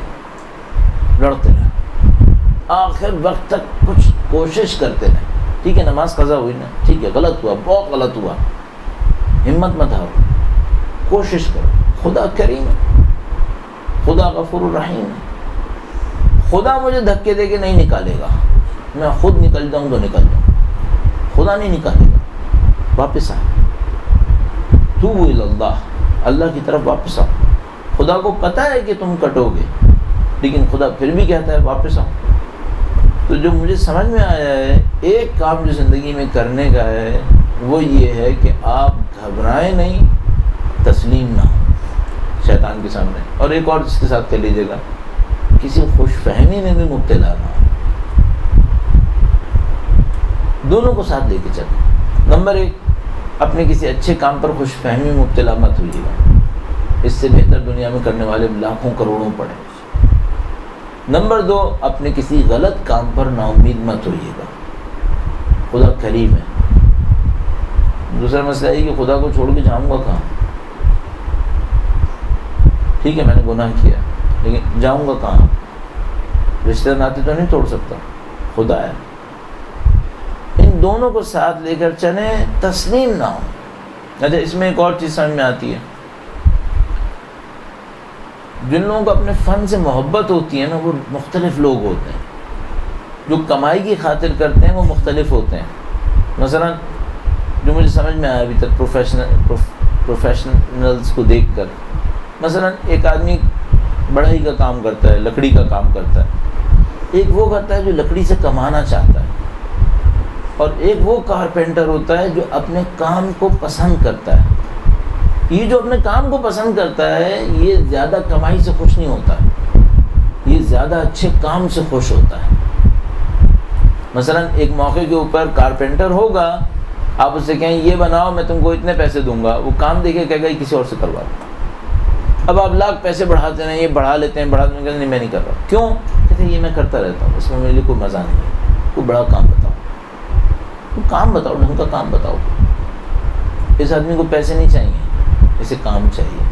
لڑتے رہے، آخر وقت تک کچھ کوشش کرتے رہے. ٹھیک ہے نماز قضا ہوئی نا، ٹھیک ہے غلط ہوا، بہت غلط ہوا، ہمت مت ہارو، کوشش کرو. خدا کریم ہے، خدا غفور الرحیم ہے. خدا مجھے دھکے دے کے نہیں نکالے گا، میں خود نکل جاؤں تو نکل جاؤں. خدا نہیں نکالے گا. واپس آئے، توبوا الی اللہ، اللہ کی طرف واپس آؤ. خدا کو پتہ ہے کہ تم کٹو گے لیکن خدا پھر بھی کہتا ہے واپس آؤ. تو جو مجھے سمجھ میں آیا ہے ایک کام جو زندگی میں کرنے کا ہے وہ یہ ہے کہ آپ گھبرائیں نہیں، تسلیم نہ ہو شیطان کے سامنے. اور ایک اور اس کے ساتھ کہہ لیجیے گا کسی خوش فہمی میں بھی مبتلا نہ ہو. دونوں کو ساتھ لے کے چلیں. نمبر ایک، اپنے کسی اچھے کام پر خوش فہمی میں مبتلا مت ہوئیے گا، اس سے بہتر دنیا میں کرنے والے لاکھوں کروڑوں پڑے. نمبر دو، اپنے کسی غلط کام پر نا امید مت ہوئیے گا، خدا کریم ہے. دوسرا مسئلہ یہ کہ خدا کو چھوڑ کے جاؤں گا کہاں؟ ٹھیک ہے میں نے گناہ کیا لیکن جاؤں گا کہاں؟ رشتہ ناطے تو نہیں توڑ سکتا، خدا ہے. ان دونوں کو ساتھ لے کر چلیں، تسلیم نہ ہو. اچھا اس میں ایک اور چیز سمجھ میں آتی ہے، جن لوگوں کو اپنے فن سے محبت ہوتی ہے نا وہ مختلف لوگ ہوتے ہیں. جو کمائی کی خاطر کرتے ہیں وہ مختلف ہوتے ہیں. مثلا جو مجھے سمجھ میں آیا ابھی تک پروفیشنلز کو دیکھ کر، مثلا ایک آدمی بڑھئی کا کام کرتا ہے، لکڑی کا کام کرتا ہے، ایک وہ کرتا ہے جو لکڑی سے کمانا چاہتا ہے، اور ایک وہ کارپینٹر ہوتا ہے جو اپنے کام کو پسند کرتا ہے۔ یہ جو اپنے کام کو پسند کرتا ہے یہ زیادہ کمائی سے خوش نہیں ہوتا، یہ زیادہ اچھے کام سے خوش ہوتا ہے۔ مثلا ایک موقع کے اوپر کارپینٹر ہوگا، آپ اس سے کہیں یہ بناؤ میں تم کو اتنے پیسے دوں گا، وہ کام دیکھے کہے گا یہ کسی اور سے کروا دو۔ اب آپ لاکھ پیسے بڑھاتے ہیں، یہ بڑھا لیتے ہیں، کہتے ہیں نہیں میں نہیں کر رہا، کیوں؟ کہتے ہیں یہ میں کرتا رہتا ہوں، اس میں میرے لیے کوئی مزہ نہیں ہے، کوئی بڑا کام بتاؤ، کوئی کام بتاؤ، ڈھنگ کا کام بتاؤ۔ اس آدمی کو پیسے نہیں چاہیے، اسے کام چاہیے۔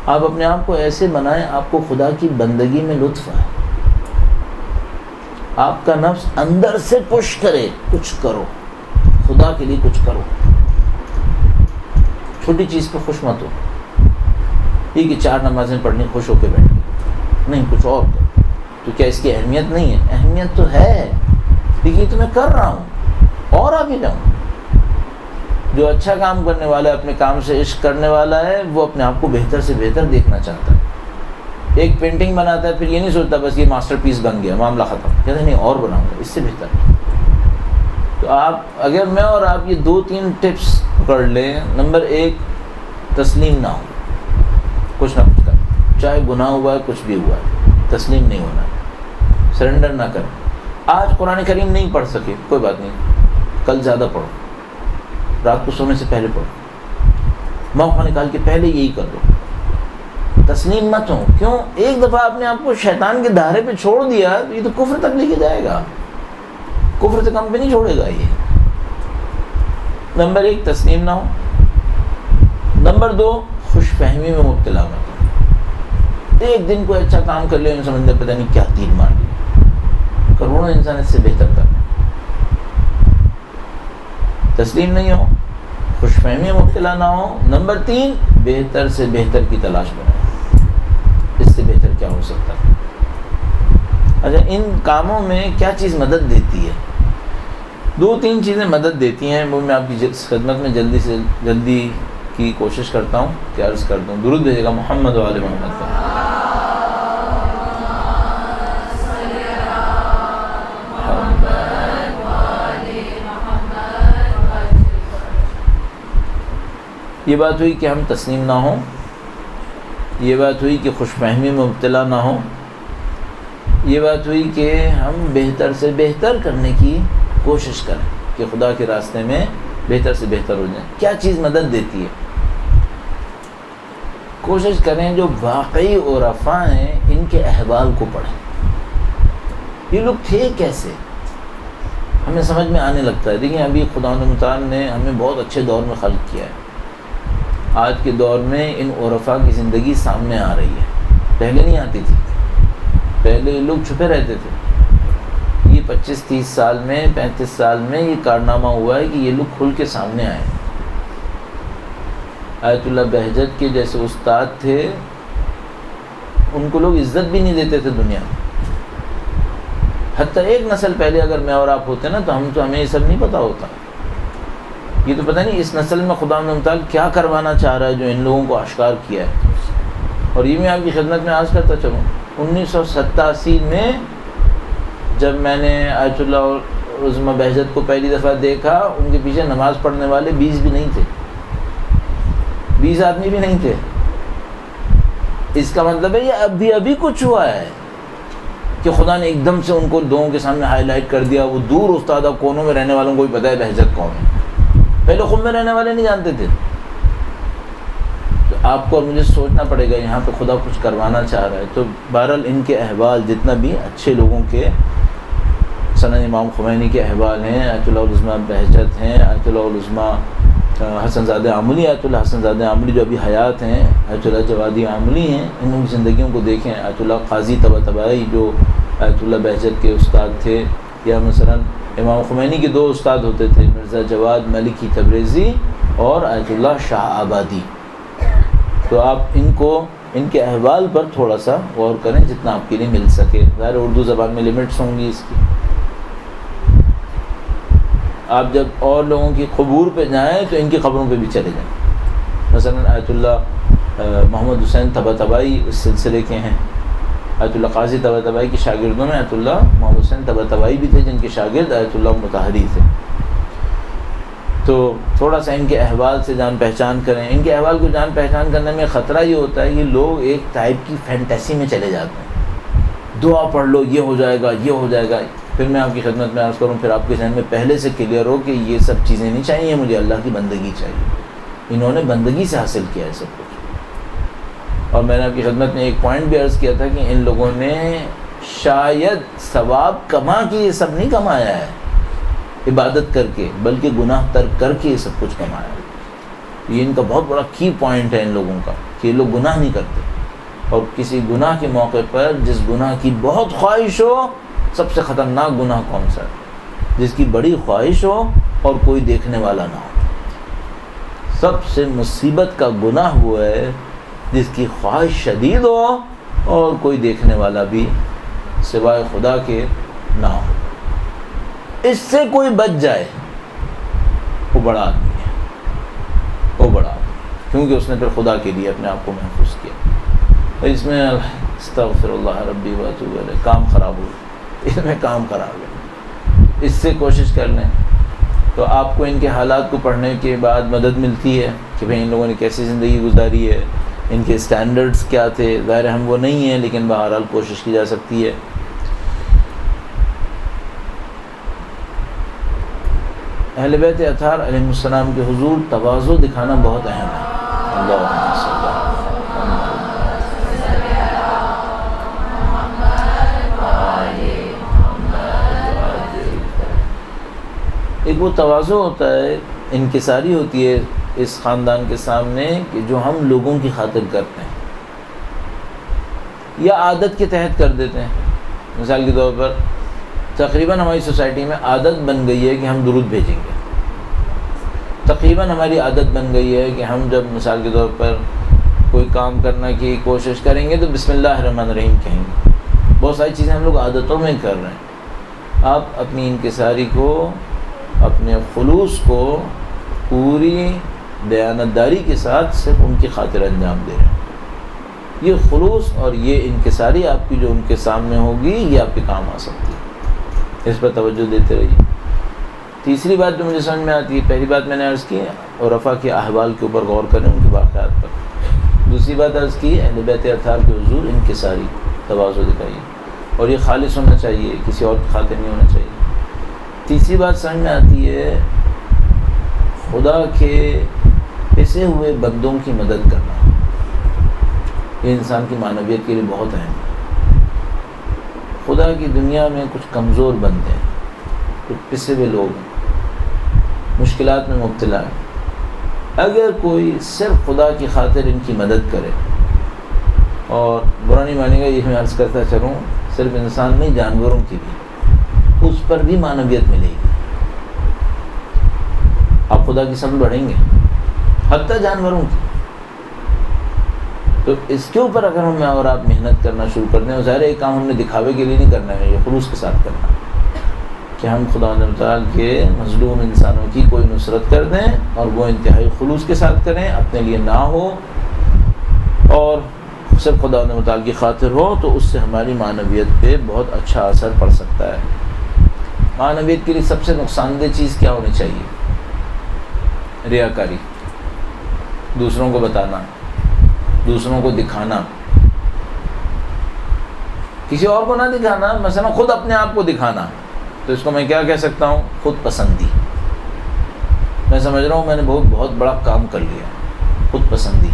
آپ اپنے آپ کو ایسے بنائیں آپ کو خدا کی بندگی میں لطف آئے، آپ کا نفس اندر سے پش کرے کچھ کرو، خدا کے لیے کچھ کرو، چھوٹی چیز پہ خوش مت ہو، یہ کہ 4 نمازیں پڑھنی خوش ہو کے بیٹھ گئے، نہیں کچھ اور کرو۔ تو کیا اس کی اہمیت نہیں ہے؟ اہمیت تو ہے، لیکن یہ تو میں کر رہا ہوں اور آگے جاؤں۔ جو اچھا کام کرنے والا ہے، اپنے کام سے عشق کرنے والا ہے، وہ اپنے آپ کو بہتر سے بہتر دیکھنا چاہتا ہے۔ ایک پینٹنگ بناتا ہے پھر یہ نہیں سوچتا بس یہ ماسٹر پیس بن گیا معاملہ ختم، کہتے ہیں نہیں اور بناؤں گا اس سے بہتر۔ تو آپ اگر میں اور آپ یہ 2-3 ٹپس پکڑ لیں، نمبر 1 تسلیم نہ ہو، کچھ نہ کچھ کر، چاہے گناہ ہوا ہے کچھ بھی ہوا ہے، تسلیم نہیں ہونا ہے، سرنڈر نہ کریں۔ آج قرآن کریم نہیں پڑھ سکے کوئی بات نہیں، کل زیادہ پڑھو، رات کو سونے سے پہلے پڑھو، موقع نکال کے پہلے یہی کر دو، تسلیم مت ہو۔ کیوں؟ ایک دفعہ آپ نے آپ کو شیطان کے دھارے پہ چھوڑ دیا تو یہ تو کفر تک لے کے جائے گا، کفر سے کم پہ نہیں چھوڑے گا یہ۔ نمبر 1 تسلیم نہ ہو، نمبر 2 خوش فہمی میں مبتلا مت ہو۔ ایک دن کوئی اچھا کام کر لے ان سمجھتے پتہ نہیں کیا تیر مار لی، کروڑوں انسان اس سے بہتر کر۔ تسلیم نہیں ہو، خوش فہمی میں مبتلا نہ ہو۔ نمبر 3 بہتر سے بہتر کی تلاش بنائیں، اس سے بہتر کیا ہو سکتا ہے۔ اچھا ان کاموں میں کیا چیز مدد دیتی ہے؟ 2-3 چیزیں مدد دیتی ہیں، وہ میں آپ کی خدمت میں جلدی سے جلدی کی کوشش کرتا ہوں کہ عرض کر دوں۔ درود بھیجے گا محمد و آل محمد پر۔ یہ بات ہوئی کہ ہم تسلیم نہ ہوں، یہ بات ہوئی کہ خوش فہمی میں مبتلا نہ ہوں، یہ بات ہوئی کہ ہم بہتر سے بہتر کرنے کی کوشش کریں کہ خدا کے راستے میں بہتر سے بہتر ہو جائیں۔ کیا چیز مدد دیتی ہے؟ کوشش کریں جو واقعی عرفاء ہیں ان کے احوال کو پڑھیں، یہ لوگ تھے کیسے، ہمیں سمجھ میں آنے لگتا ہے۔ دیکھیں ابھی خداوند متعال نے ہمیں بہت اچھے دور میں خلق کیا ہے، آج کے دور میں ان عرفاء کی زندگی سامنے آ رہی ہے، پہلے نہیں آتی تھی، پہلے لوگ چھپے رہتے تھے۔ یہ 25-30 سال میں 35 سال میں یہ کارنامہ ہوا ہے کہ یہ لوگ کھل کے سامنے آئے۔ آیت اللہ بہجت کے جیسے استاد تھے، ان کو لوگ عزت بھی نہیں دیتے تھے دنیا میں۔ حتیٰ ایک نسل پہلے اگر میں اور آپ ہوتے نا تو ہمیں یہ سب نہیں پتہ ہوتا۔ یہ تو پتہ نہیں اس نسل میں خدا متعال کیا کروانا چاہ رہا ہے جو ان لوگوں کو آشکار کیا ہے۔ اور یہ میں آپ کی خدمت میں عرض کرتا چلوں، 1987 میں جب میں نے آیت اللہ عظمہ بہجت کو پہلی دفعہ دیکھا، ان کے پیچھے نماز پڑھنے والے 20 بھی نہیں تھے، 20 آدمی بھی نہیں تھے۔ اس کا مطلب ہے یہ ابھی کچھ ہوا ہے کہ خدا نے ایک دم سے ان کو لوگوں کے سامنے ہائی لائٹ کر دیا۔ وہ دور افتادہ کونوں میں رہنے والوں کو بھی پتہ ہے بہجت کون ہے، پہلے خود میں رہنے والے نہیں جانتے تھے۔ تو آپ کو اور مجھے سوچنا پڑے گا یہاں پہ خدا کچھ کروانا چاہ رہا ہے۔ تو بہرحال ان کے احوال جتنا بھی اچھے لوگوں کے، سند امام خمینی کے احوال ہیں، آیت اللہ عظمہ بہجت ہیں، آیت اللہ عظمہ حسن زادہ عاملی، آیت اللہ حسن زادہ عاملی جو ابھی حیات ہیں، آیت اللہ جوادی عاملی ہیں، ان کی زندگیوں کو دیکھیں۔ آیت اللہ قاضی طباطبائی جو آیت اللہ بہجت کے استاد تھے، یا مثلا امام خمینی کے 2 استاد ہوتے تھے، مرزا جواد ملکی تبریزی اور آیت اللہ شاہ آبادی۔ تو آپ ان کے احوال پر تھوڑا سا غور کریں جتنا آپ کے لیے مل سکے۔ ظاہر اردو زبان میں لمٹس ہوں گی اس کی۔ آپ جب اور لوگوں کی قبور پہ جائیں تو ان کی قبروں پہ بھی چلے جائیں. مثلا آیت اللہ محمد حسین طباطبائی اس سلسلے کے ہیں. آیت اللہ قاضی طباطبائی کے شاگردوں میں آیت اللہ محمد حسین طباطبائی بھی تھے، جن کے شاگرد آیت اللہ مطہری تھے. تو تھوڑا سا ان کے احوال سے جان پہچان کریں. ان کے احوال کو جان پہچان کرنے میں خطرہ یہ ہوتا ہے کہ لوگ ایک ٹائپ کی فینٹیسی میں چلے جاتے ہیں. دعا پڑھ لو، یہ ہو جائے گا، یہ ہو جائے گا. پھر میں آپ کی خدمت میں عرض کروں، پھر آپ کے ذہن میں پہلے سے کلیئر ہو کہ یہ سب چیزیں نہیں چاہیے، مجھے اللہ کی بندگی چاہیے. انہوں نے بندگی سے حاصل کیا ہے سب کچھ. اور میں نے آپ کی خدمت میں ایک پوائنٹ بھی عرض کیا تھا کہ ان لوگوں نے شاید ثواب کما کے یہ سب نہیں کمایا ہے عبادت کر کے، بلکہ گناہ ترک کر کے یہ سب کچھ کمایا ہے. یہ ان کا بہت بڑا کی پوائنٹ ہے ان لوگوں کا کہ یہ لوگ گناہ نہیں کرتے. اور کسی گناہ کے موقع پر جس گناہ کی بہت خواہش ہو، سب سے خطرناک گناہ کون سا ہے؟ جس کی بڑی خواہش ہو اور کوئی دیکھنے والا نہ ہو. سب سے مصیبت کا گناہ وہ ہے جس کی خواہش شدید ہو اور کوئی دیکھنے والا بھی سوائے خدا کے نہ ہو. اس سے کوئی بچ جائے وہ بڑا آدمی ہے، وہ بڑا آدمی، کیونکہ اس نے پھر خدا کے لیے اپنے آپ کو محفوظ کیا. اس میں استغفر اللہ ربی واتوب الیہ کام خراب ہو، اس میں کام خراب ہے. اس سے کوشش کر لیں تو آپ کو ان کے حالات کو پڑھنے کے بعد مدد ملتی ہے کہ بھئی ان لوگوں نے کیسی زندگی گزاری ہے، ان کے اسٹینڈرڈز کیا تھے. ظاہر ہم وہ نہیں ہیں، لیکن بہرحال کوشش کی جا سکتی ہے. اہل بیت اطہار علیہ السلام کے حضور تواضع دکھانا بہت اہم ہے. اللہم صلی اللہ ایک وہ تواضع ہوتا ہے، انکساری ہوتی ہے اس خاندان کے سامنے کہ جو ہم لوگوں کی خاطر کرتے ہیں یا عادت کے تحت کر دیتے ہیں. مثال کے طور پر تقریباً ہماری سوسائٹی میں عادت بن گئی ہے کہ ہم درود بھیجیں گے. تقریباً ہماری عادت بن گئی ہے کہ ہم جب مثال کے طور پر کوئی کام کرنے کی کوشش کریں گے تو بسم اللہ الرحمن الرحیم کہیں گے. بہت ساری چیزیں ہم لوگ عادتوں میں کر رہے ہیں. آپ اپنی انکساری کو، اپنے خلوص کو پوری دیانتداری کے ساتھ صرف ان کی خاطر انجام دے رہے ہیں. یہ خلوص اور یہ انکساری آپ کی جو ان کے سامنے ہوگی یہ آپ کے کام آ سکتی ہے. اس پر توجہ دیتے رہیے. تیسری بات جو مجھے سمجھ میں آتی ہے، پہلی بات میں نے عرض کی اور رفع کے احوال کے اوپر غور کریں، ان کے واقعات پر. دوسری بات عرض کی اہل بیت اطہار کے حضور انکساری تواضع دکھائیے، اور یہ خالص ہونا چاہیے، کسی اور کی خاطر نہیں ہونا چاہیے. تیسری بات سمجھ میں آتی ہے خدا کے پسے ہوئے بندوں کی مدد کرنا. یہ انسان کی معنویت کے لیے بہت اہم ہے. خدا کی دنیا میں کچھ کمزور بندے ہیں، کچھ پسے ہوئے لوگ ہیں، مشکلات میں مبتلا ہیں. اگر کوئی صرف خدا کی خاطر ان کی مدد کرے، اور برا نہیں مانے گا یہ میں عرض کرتا چلوں، صرف انسان نہیں جانوروں کی بھی، اس پر بھی معنویت ملے گی. آپ خدا کی سمجھ بڑھیں گے، حتیٰ جانوروں کی. تو اس کے اوپر اگر ہم اور آپ محنت کرنا شروع کر دیں، اور ظاہر ایک کام ہم نے دکھاوے کے لیے نہیں کرنا ہے، یہ خلوص کے ساتھ کرنا ہے کہ ہم خدا تعالیٰ کے مظلوم انسانوں کی کوئی نصرت کر دیں، اور وہ انتہائی خلوص کے ساتھ کریں، اپنے لیے نہ ہو اور صرف خدا تعالیٰ کی خاطر ہو، تو اس سے ہماری معنویت پہ بہت اچھا اثر پڑ سکتا ہے. معنویت کے لیے سب سے نقصان دہ چیز کیا ہونی چاہیے؟ ریاکاری، دوسروں کو بتانا، دوسروں کو دکھانا. کسی اور کو نہ دکھانا، مثلا خود اپنے آپ کو دکھانا، تو اس کو میں کیا کہہ سکتا ہوں؟ خود پسندی. میں سمجھ رہا ہوں میں نے بہت بڑا کام کر لیا. خود پسندی.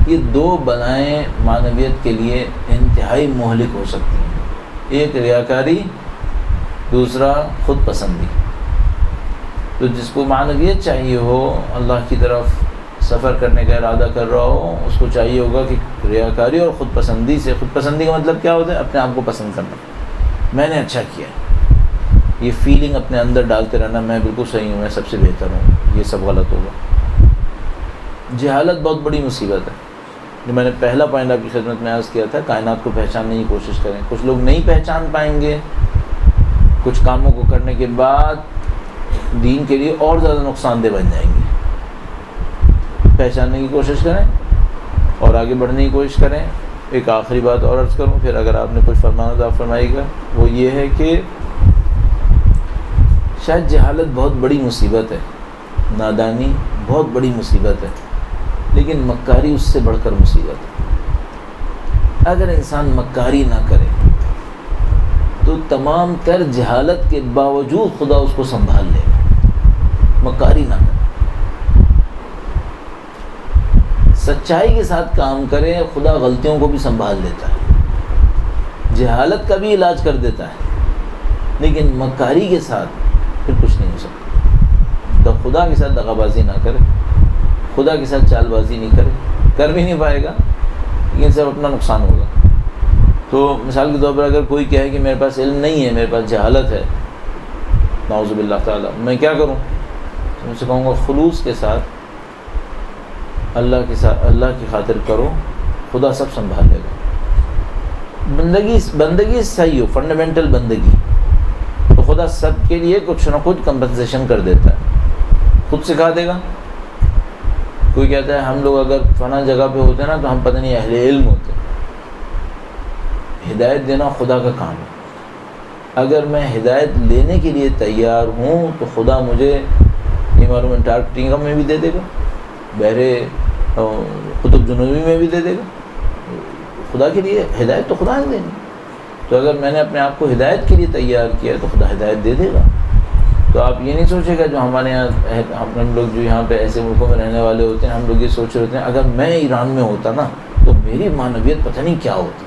یہ دو بلائیں معنویت کے لیے انتہائی مہلک ہو سکتی ہیں. ایک ریاکاری، دوسرا خود پسندی. تو جس کو معنویت چاہیے ہو، اللہ کی طرف سفر کرنے کا ارادہ کر رہا ہو، اس کو چاہیے ہوگا کہ ریاکاری اور خود پسندی سے، خود پسندی کا مطلب کیا ہوتا ہے؟ اپنے آپ کو پسند کرنا. میں نے اچھا کیا، یہ فیلنگ اپنے اندر ڈالتے رہنا میں بالکل صحیح ہوں، میں سب سے بہتر ہوں، یہ سب غلط ہوگا. جہالت بہت بڑی مصیبت ہے. جو میں نے پہلا پوائنٹ آپ کی خدمت میں عرض کیا تھا، کائنات کو پہچاننے کی کوشش کریں. کچھ لوگ نہیں پہچان پائیں گے، کچھ کاموں کو کرنے کے بعد دین کے لیے اور زیادہ نقصان دہ بن جائیں گے۔ پہچاننے کی کوشش کریں اور آگے بڑھنے کی کوشش کریں۔ ایک آخری بات اور عرض کروں، پھر اگر آپ نے کچھ فرمانا تو آپ فرمائیے گا۔ وہ یہ ہے کہ شاید جہالت بہت بڑی مصیبت ہے، نادانی بہت بڑی مصیبت ہے، لیکن مکاری اس سے بڑھ کر مصیبت ہے۔ اگر انسان مکاری نہ کرے تو تمام تر جہالت کے باوجود خدا اس کو سنبھال لے گا۔ مکاری نہ کرے، سچائی کے ساتھ کام کرے، خدا غلطیوں کو بھی سنبھال لیتا ہے، جہالت کا بھی علاج کر دیتا ہے، لیکن مکاری کے ساتھ پھر کچھ نہیں ہو سکتا۔ خدا کے ساتھ دغا بازی نہ کرے، خدا کے ساتھ چال بازی نہیں کرے، کر بھی نہیں پائے گا، لیکن صرف اپنا نقصان ہوگا۔ تو مثال کے طور پر اگر کوئی کہے کہ میرے پاس علم نہیں ہے، میرے پاس جہالت ہے، نعوذ باللہ تعالیٰ، میں کیا کروں؟ تو میں سے کہوں گا خلوص کے ساتھ اللہ کی خاطر کرو، خدا سب سنبھال لے گا۔ بندگی صحیح ہو، فنڈامنٹل بندگی، تو خدا سب کے لیے کچھ نہ کچھ کمپنسیشن کر دیتا ہے، خود سکھا دے گا۔ کوئی کہتا ہے ہم لوگ اگر فلاں جگہ پہ ہوتے نا تو ہم پتہ نہیں اہل علم ہوتے۔ ہدایت دینا خدا کا کام ہے، اگر میں ہدایت لینے کے لیے تیار ہوں تو خدا مجھے نہیں معلوم انٹارکٹیکا میں بھی دے دے گا، بحر قطب جنوبی میں بھی دے دے گا۔ خدا کے لیے ہدایت تو خدا نے دینی، تو اگر میں نے اپنے آپ کو ہدایت کے لیے تیار کیا تو خدا ہدایت دے دے گا۔ تو آپ یہ نہیں سوچے گا جو ہمارے یہاں ہم لوگ جو یہاں پہ ایسے ملکوں میں رہنے والے ہوتے ہیں، ہم لوگ یہ سوچ رہے ہوتے ہیں اگر میں ایران میں ہوتا نا تو میری معنویت پتہ نہیں کیا ہوتی۔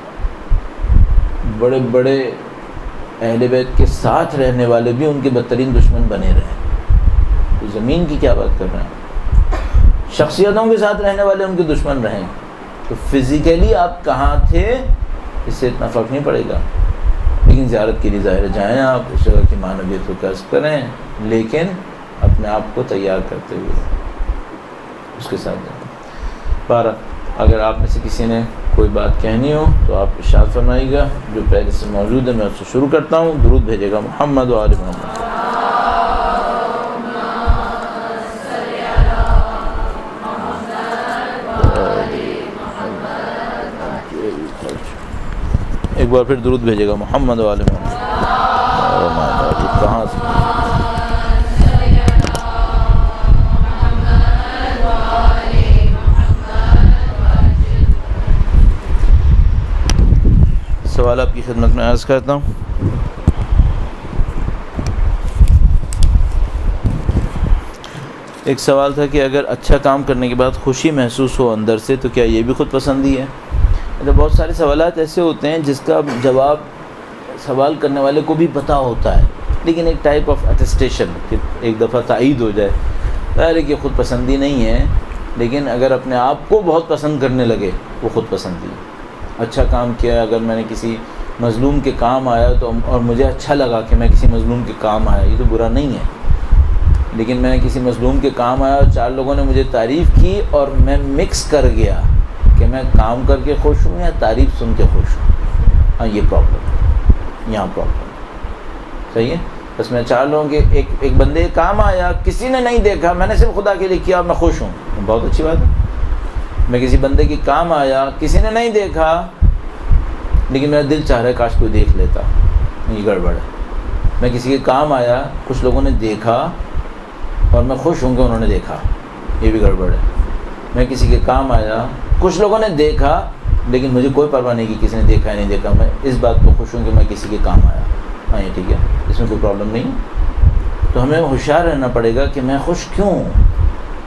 بڑے بڑے اہل بیت کے ساتھ رہنے والے بھی ان کے بدترین دشمن بنے رہے، تو زمین کی کیا بات کر رہے ہیں؟ شخصیتوں کے ساتھ رہنے والے ان کے دشمن رہیں، تو فزیکلی آپ کہاں تھے اس سے اتنا فرق نہیں پڑے گا، لیکن زیارت کے لیے ظاہر جائیں، آپ اس جگہ کی معنویت کو کسب کریں، لیکن اپنے آپ کو تیار کرتے ہوئے اس کے ساتھ جائیں۔ بارہ اگر آپ میں سے کسی نے کوئی بات کہنی ہو تو آپ ارشاد فرمائیے گا، جو پہلے سے موجود ہے میں اس سے شروع کرتا ہوں۔ درود بھیجے گا محمد و آل محمد۔ ایک بار پھر درود بھیجے گا محمد و آل محمد۔ کہاں سے؟ سوال آپ کی خدمت میں عرض کرتا ہوں۔ ایک سوال تھا کہ اگر اچھا کام کرنے کے بعد خوشی محسوس ہو اندر سے تو کیا یہ بھی خود پسندی ہے؟ بہت سارے سوالات ایسے ہوتے ہیں جس کا جواب سوال کرنے والے کو بھی پتہ ہوتا ہے، لیکن ایک ٹائپ آف اٹیسٹیشن کہ ایک دفعہ تائید ہو جائے، ظاہر ہے کہ خود پسندی نہیں ہے، لیکن اگر اپنے آپ کو بہت پسند کرنے لگے وہ خود پسندی ہے۔ اچھا کام کیا، اگر میں نے کسی مظلوم کے کام آیا تو اور مجھے اچھا لگا کہ میں کسی مظلوم کے کام آیا، یہ تو برا نہیں ہے، لیکن میں کسی مظلوم کے کام آیا اور چار لوگوں نے مجھے تعریف کی اور میں مکس کر گیا کہ میں کام کر کے خوش ہوں یا تعریف سن کے خوش ہوں، ہاں یہ پرابلم ہے، یہاں پرابلم صحیح ہے۔ بس میں چار لوگوں کے ایک بندے کے کام آیا، کسی نے نہیں دیکھا، میں نے صرف خدا کے لیے کیا اور میں خوش ہوں، بہت اچھی بات ہے۔ میں کسی بندے کے کام آیا، کسی نے نہیں دیکھا، لیکن میرا دل چاہ رہا ہے کاش کوئی دیکھ لیتا، یہ گڑبڑ ہے۔ میں کسی کے کام آیا، کچھ لوگوں نے دیکھا اور میں خوش ہوں کہ انہوں نے دیکھا، یہ بھی گڑبڑ ہے۔ میں کسی کے کام آیا، کچھ لوگوں نے دیکھا لیکن مجھے کوئی پرواہ نہیں کہ کسی نے دیکھا یا نہیں دیکھا، میں اس بات کو خوش ہوں کہ میں کسی کے کام آیا، ہاں یہ ٹھیک ہے، اس میں کوئی پرابلم نہیں ہے۔ تو ہمیں ہوشیار رہنا پڑے گا کہ میں خوش کیوں ہوں،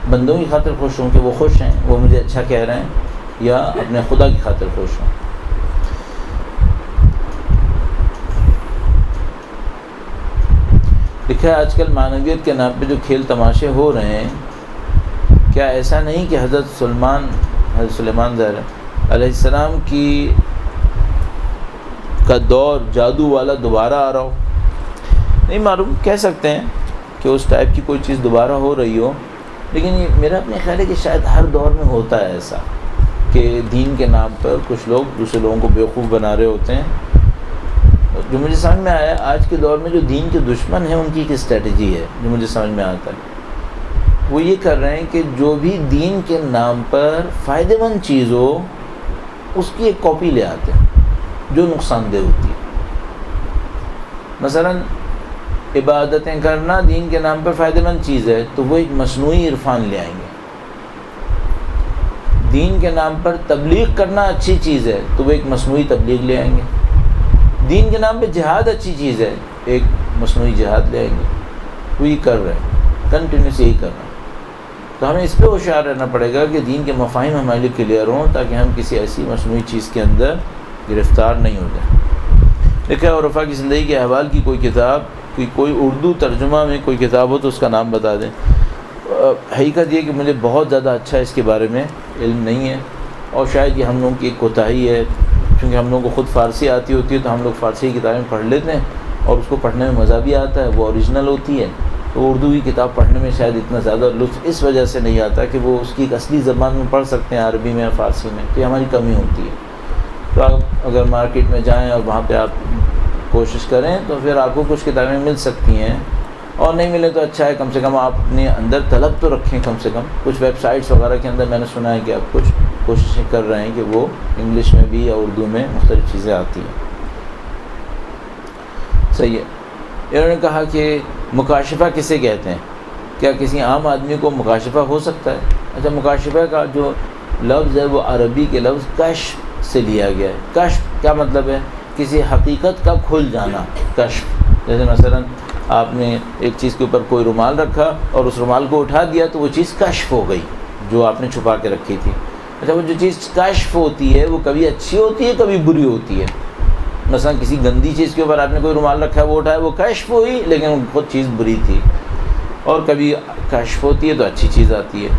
بندوں کی خاطر خوش ہوں کہ وہ خوش ہیں، وہ مجھے اچھا کہہ رہے ہیں، یا اپنے خدا کی خاطر خوش ہوں۔ لکھا ہے آج کل معنویت کے نام پہ جو کھیل تماشے ہو رہے ہیں، کیا ایسا نہیں کہ حضرت سلیمان علیہ السلام کا دور جادو والا دوبارہ آ رہا ہو؟ نہیں معلوم، کہہ سکتے ہیں کہ اس ٹائپ کی کوئی چیز دوبارہ ہو رہی ہو، لیکن یہ میرا اپنے خیال ہے کہ شاید ہر دور میں ہوتا ہے ایسا کہ دین کے نام پر کچھ لوگ دوسرے لوگوں کو بیوقوف بنا رہے ہوتے ہیں۔ جو مجھے سمجھ میں آیا آج کے دور میں جو دین کے دشمن ہیں ان کی ایک اسٹریٹجی ہے جو مجھے سمجھ میں آتا ہے، وہ یہ کر رہے ہیں کہ جو بھی دین کے نام پر فائدہ مند چیز ہو اس کی ایک کاپی لے آتے ہیں جو نقصان دہ ہوتی ہے۔ مثلا عبادتیں کرنا دین کے نام پر فائدہ مند چیز ہے تو وہ ایک مصنوعی عرفان لے آئیں گے۔ دین کے نام پر تبلیغ کرنا اچھی چیز ہے تو وہ ایک مصنوعی تبلیغ لے آئیں گے۔ دین کے نام پہ جہاد اچھی چیز ہے، ایک مصنوعی جہاد لے آئیں گے۔ وہ یہ کر رہے ہیں، کنٹینیوس یہی کر رہے ہیں۔ تو ہمیں اس پہ ہوشیار رہنا پڑے گا کہ دین کے مفاہیم ہمارے لیے کلیئر ہوں تاکہ ہم کسی ایسی مصنوعی چیز کے اندر گرفتار نہیں ہو جائیں۔ دیکھیں عرفا کی زندگی کے احوال کی کوئی کتاب، کوئی اردو ترجمہ میں کوئی کتاب ہو تو اس کا نام بتا دیں۔ حقیقت یہ کہ مجھے بہت زیادہ اچھا اس کے بارے میں علم نہیں ہے، اور شاید یہ ہم لوگوں کی ایک کوتاہی ہے، کیونکہ ہم لوگوں کو خود فارسی آتی ہوتی ہے تو ہم لوگ فارسی کی کتابیں پڑھ لیتے ہیں اور اس کو پڑھنے میں مزہ بھی آتا ہے، وہ اوریجنل ہوتی ہے۔ تو اردو کی کتاب پڑھنے میں شاید اتنا زیادہ لطف اس وجہ سے نہیں آتا کہ وہ اس کی ایک اصلی زبان میں پڑھ سکتے ہیں، عربی میں یا فارسی میں، تو یہ ہماری کمی ہوتی ہے۔ تو آپ اگر مارکیٹ میں جائیں اور وہاں پہ آپ کوشش کریں تو پھر آپ کو کچھ کتابیں مل سکتی ہیں، اور نہیں ملے تو اچھا ہے، کم سے کم آپ اپنے اندر طلب تو رکھیں۔ کم سے کم کچھ ویب سائٹس وغیرہ کے اندر میں نے سنا ہے کہ آپ کچھ کوششیں کر رہے ہیں کہ وہ انگلش میں بھی یا اردو میں مختلف چیزیں آتی ہیں۔ صحیح ہے۔ انہوں نے کہا کہ مکاشفہ کسے کہتے ہیں؟ کیا کسی عام آدمی کو مکاشفہ ہو سکتا ہے؟ اچھا، مکاشفہ کا جو لفظ ہے وہ عربی کے لفظ کشف سے لیا گیا ہے۔ کشف کیا مطلب ہے؟ کسی حقیقت کا کھل جانا، کشف۔ جیسے مثلا آپ نے ایک چیز کے اوپر کوئی رومال رکھا اور اس رومال کو اٹھا دیا تو وہ چیز کشف ہو گئی جو آپ نے چھپا کے رکھی تھی۔ اچھا، وہ جو چیز کشف ہوتی ہے وہ کبھی اچھی ہوتی ہے کبھی بری ہوتی ہے۔ مثلا کسی گندی چیز کے اوپر آپ نے کوئی رومال رکھا ہے، وہ اٹھایا، وہ کشف ہوئی لیکن خود چیز بری تھی، اور کبھی کشف ہوتی ہے تو اچھی چیز آتی ہے۔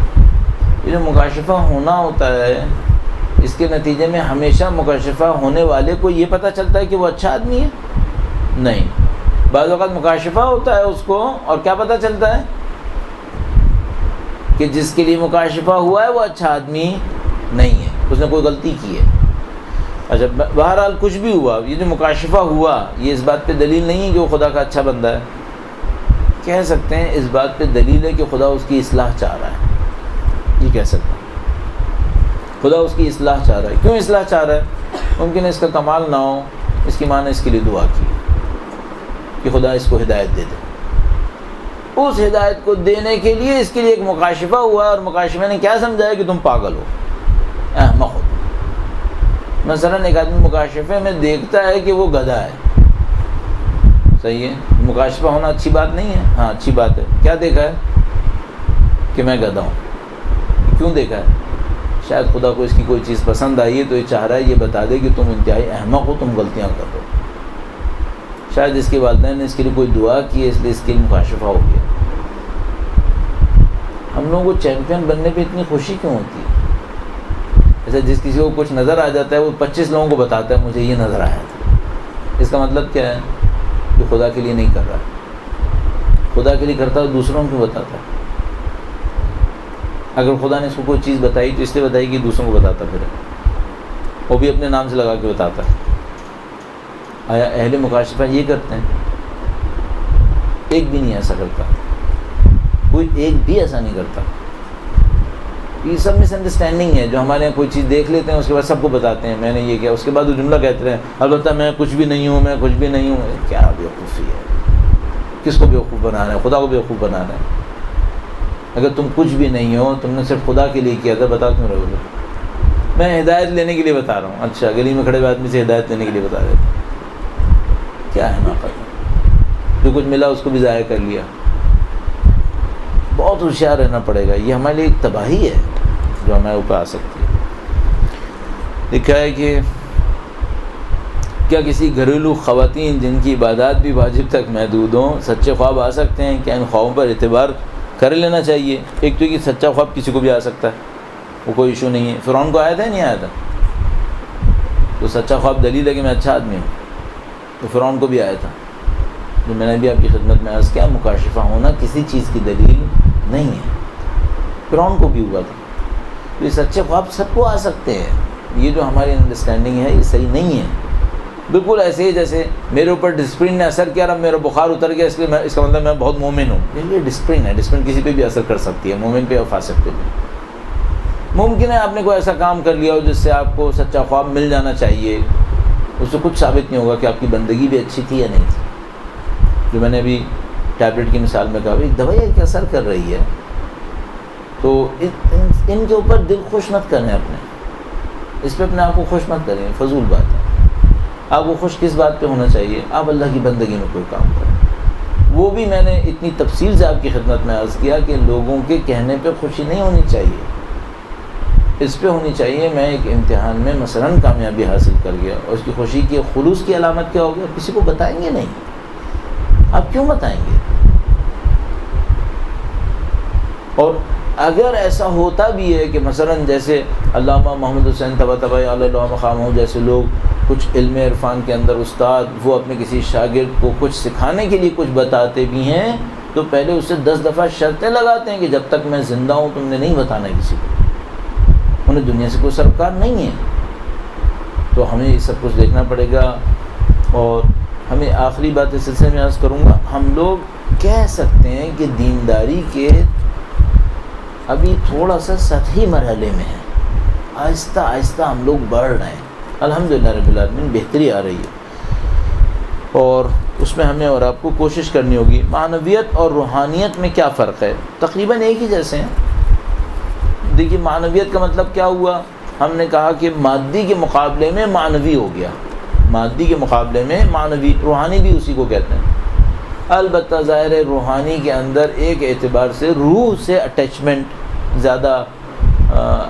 یہ جو مکاشفہ ہونا ہوتا ہے اس کے نتیجے میں ہمیشہ مکاشفہ ہونے والے کو یہ پتہ چلتا ہے کہ وہ اچھا آدمی ہے؟ نہیں، بعض اوقات مکاشفہ ہوتا ہے اس کو اور کیا پتہ چلتا ہے کہ جس کے لیے مکاشفہ ہوا ہے وہ اچھا آدمی نہیں ہے، اس نے کوئی غلطی کی ہے۔ اچھا، بہرحال کچھ بھی ہوا، یہ جو مکاشفہ ہوا یہ اس بات پہ دلیل نہیں ہے کہ وہ خدا کا اچھا بندہ ہے۔ کہہ سکتے ہیں اس بات پہ دلیل ہے کہ خدا اس کی اصلاح چاہ رہا ہے، یہ کہہ سکتے ہیں خدا اس کی اصلاح چاہ رہا ہے۔ کیوں اصلاح چاہ رہا ہے؟ ممکن ہے اس کا کمال نہ ہو، اس کی ماں نے اس کے لیے دعا کی کہ خدا اس کو ہدایت دے دے۔ اس ہدایت کو دینے کے لیے اس کے لیے ایک مکاشفہ ہوا، اور مکاشفہ نے کیا سمجھایا کہ تم پاگل ہو، احمق ہو۔ مثلا ایک آدمی مکاشفے میں دیکھتا ہے کہ وہ گدھا ہے، صحیح ہے، مکاشفہ ہونا اچھی بات نہیں ہے؟ ہاں اچھی بات ہے۔ کیا دیکھا ہے؟ کہ میں گدھا ہوں۔ کیوں دیکھا ہے؟ شاید خدا کو اس کی کوئی چیز پسند آئی ہے تو یہ چاہ رہا ہے یہ بتا دے کہ تم انتہائی احمق ہو، تم غلطیاں کر رہے ہو۔ شاید اس کے والدین نے اس کے لیے کوئی دعا کی ہے، اس لیے اس کے لیے مکاشفہ ہو گیا۔ ہم لوگوں کو چیمپئن بننے پہ اتنی خوشی کیوں ہوتی ہے؟ ایسا جس کسی کو کچھ نظر آ جاتا ہے وہ 25 لوگوں کو بتاتا ہے مجھے یہ نظر آیا تھا، اس کا مطلب کیا ہے؟ کہ خدا کے لیے نہیں کر رہا۔ خدا کے لیے کرتا ہے دوسروں کو بتاتا ہے۔ اگر خدا نے اس کو کوئی چیز بتائی تو اس لیے بتائی کہ دوسروں کو بتاتا پھر، وہ بھی اپنے نام سے لگا کے بتاتا ہے۔ آیا اہل مکاشفہ یہ کرتے ہیں؟ ایک بھی نہیں ایسا کرتا، کوئی ایک بھی ایسا نہیں کرتا۔ یہ سب مس انڈرسٹینڈنگ ہے، جو ہمارے یہاں کوئی چیز دیکھ لیتے ہیں اس کے بعد سب کو بتاتے ہیں میں نے یہ کیا، اس کے بعد وہ جملہ کہتے ہیں البتہ میں کچھ بھی نہیں ہوں، میں کچھ بھی نہیں ہوں۔ کیا بیوقوفی ہے! کس کو بیوقوف بنا رہے ہیں؟ خدا کو بیوقوف بنا رہے ہیں۔ اگر تم کچھ بھی نہیں ہو، تم نے صرف خدا کے لیے کیا تھا، بتا کیوں رہے ہو؟ میں ہدایت لینے کے لیے بتا رہا ہوں۔ اچھا، گلی میں کھڑے ہوئے آدمی سے ہدایت لینے کے لیے بتا رہے تھے، کیا ہے ناقص؟ جو کچھ ملا اس کو بھی ضائع کر لیا۔ بہت ہوشیار رہنا پڑے گا، یہ ہمارے لیے ایک تباہی ہے جو ہمارے اوپر آ سکتی ہے۔ لکھا ہے کہ کیا کسی گھریلو خواتین جن کی عبادات بھی واجب تک محدود ہوں سچے خواب آ سکتے ہیں؟ کیا ان خوابوں پر اعتبار کر لینا چاہیے؟ ایک تو یہ کہ سچا خواب کسی کو بھی آ سکتا ہے، وہ کوئی ایشو نہیں ہے۔ فرعون کو آیا تھا نہیں آیا تھا؟ تو سچا خواب دلیل ہے کہ میں اچھا آدمی ہوں، تو فرعون کو بھی آیا تھا۔ جو میں نے بھی آپ کی خدمت میں عرض کیا، مکاشفہ ہونا کسی چیز کی دلیل نہیں ہے، فرعون کو بھی ہوا تھا۔ تو یہ سچے خواب سب کو آ سکتے ہیں، یہ جو ہماری انڈرسٹینڈنگ ہے یہ صحیح نہیں ہے۔ بالکل ایسے ہی جیسے میرے اوپر ڈسپلن نے اثر کیا، اب میرا بخار اتر گیا، اس لیے اس کا مطلب میں بہت مومن ہوں۔ یہ ڈسپلن ہے، ڈسپلن کسی پہ بھی اثر کر سکتی ہے، مومن پہ اور فاسق پہ بھی۔ ممکن ہے آپ نے کوئی ایسا کام کر لیا ہو جس سے آپ کو سچا خواب مل جانا چاہیے، اس سے کچھ ثابت نہیں ہوگا کہ آپ کی بندگی بھی اچھی تھی یا نہیں تھی۔ جو میں نے ابھی ٹیبلٹ کی مثال میں کہا، ایک دوائی ایک اثر کر رہی ہے، تو ان کے اوپر دل خوش مت کریں اپنے، اس پہ اپنے آپ کو خوش مت کریں، فضول بات ہے۔ آپ کو خوش کس بات پہ ہونا چاہیے؟ آپ اللہ کی بندگی میں کوئی کام کریں۔ وہ بھی میں نے اتنی تفصیل سے آپ کی خدمت میں عرض کیا کہ لوگوں کے کہنے پہ خوشی نہیں ہونی چاہیے، اس پہ ہونی چاہیے میں ایک امتحان میں مثلاً کامیابی حاصل کر گیا، اور اس کی خوشی کی خلوص کی علامت کیا ہوگی؟ کسی کو بتائیں گے نہیں، آپ کیوں بتائیں گے؟ اور اگر ایسا ہوتا بھی ہے کہ مثلاً جیسے علامہ محمد حسین طباطبائی علیہ مقامہ جیسے لوگ کچھ علم عرفان کے اندر استاد، وہ اپنے کسی شاگرد کو کچھ سکھانے کے لیے کچھ بتاتے بھی ہیں تو پہلے اسے 10 دفعہ شرطیں لگاتے ہیں کہ جب تک میں زندہ ہوں تم نے نہیں بتانا کسی کو، انہیں دنیا سے کوئی سروکار نہیں ہے۔ تو ہمیں یہ سب کچھ دیکھنا پڑے گا۔ اور ہمیں آخری بات اس سلسلے میں عرض کروں گا، ہم لوگ کہہ سکتے ہیں کہ دینداری کے ابھی تھوڑا سا سطحی مرحلے میں ہیں، آہستہ آہستہ ہم لوگ بڑھ رہے ہیں، الحمدللہ رب العالمین بہتری آ رہی ہے، اور اس میں ہمیں اور آپ کو کوشش کرنی ہوگی۔ معنویت اور روحانیت میں کیا فرق ہے؟ تقریباً ایک ہی جیسے ہیں۔ دیکھیے معنویت کا مطلب کیا ہوا؟ ہم نے کہا کہ مادی کے مقابلے میں معنوی ہو گیا، مادی کے مقابلے میں معنوی، روحانی بھی اسی کو کہتے ہیں۔ البتہ ظاہر ہے روحانی کے اندر ایک اعتبار سے روح سے اٹیچمنٹ زیادہ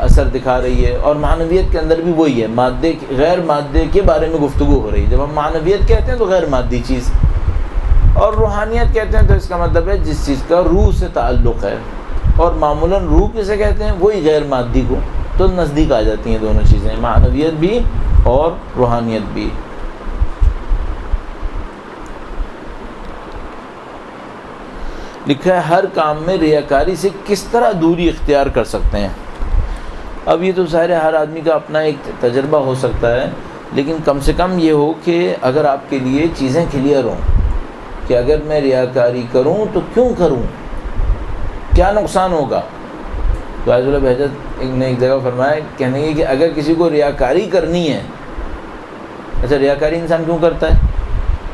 اثر دکھا رہی ہے، اور معنویت کے اندر بھی وہی ہے، مادے غیر مادے کے بارے میں گفتگو ہو رہی ہے۔ جب ہم معنویت کہتے ہیں تو غیر مادی چیز، اور روحانیت کہتے ہیں تو اس کا مطلب ہے جس چیز کا روح سے تعلق ہے، اور معمولاً روح کسے کہتے ہیں؟ وہی غیر مادی کو، تو نزدیک آ جاتی ہیں دونوں چیزیں، معنویت بھی اور روحانیت بھی۔ لکھا ہے ہر کام میں ریاکاری سے کس طرح دوری اختیار کر سکتے ہیں۔ اب یہ تو ظاہر ہے ہر آدمی کا اپنا ایک تجربہ ہو سکتا ہے، لیکن کم سے کم یہ ہو کہ اگر آپ کے لیے چیزیں کلیئر ہوں کہ اگر میں ریاکاری کروں تو کیوں کروں، کیا نقصان ہوگا۔ تو عائض اللہ بہجت نے ایک جگہ فرمایا، کہنے گے کہ اگر کسی کو ریاکاری کرنی ہے، اچھا ریاکاری انسان کیوں کرتا ہے؟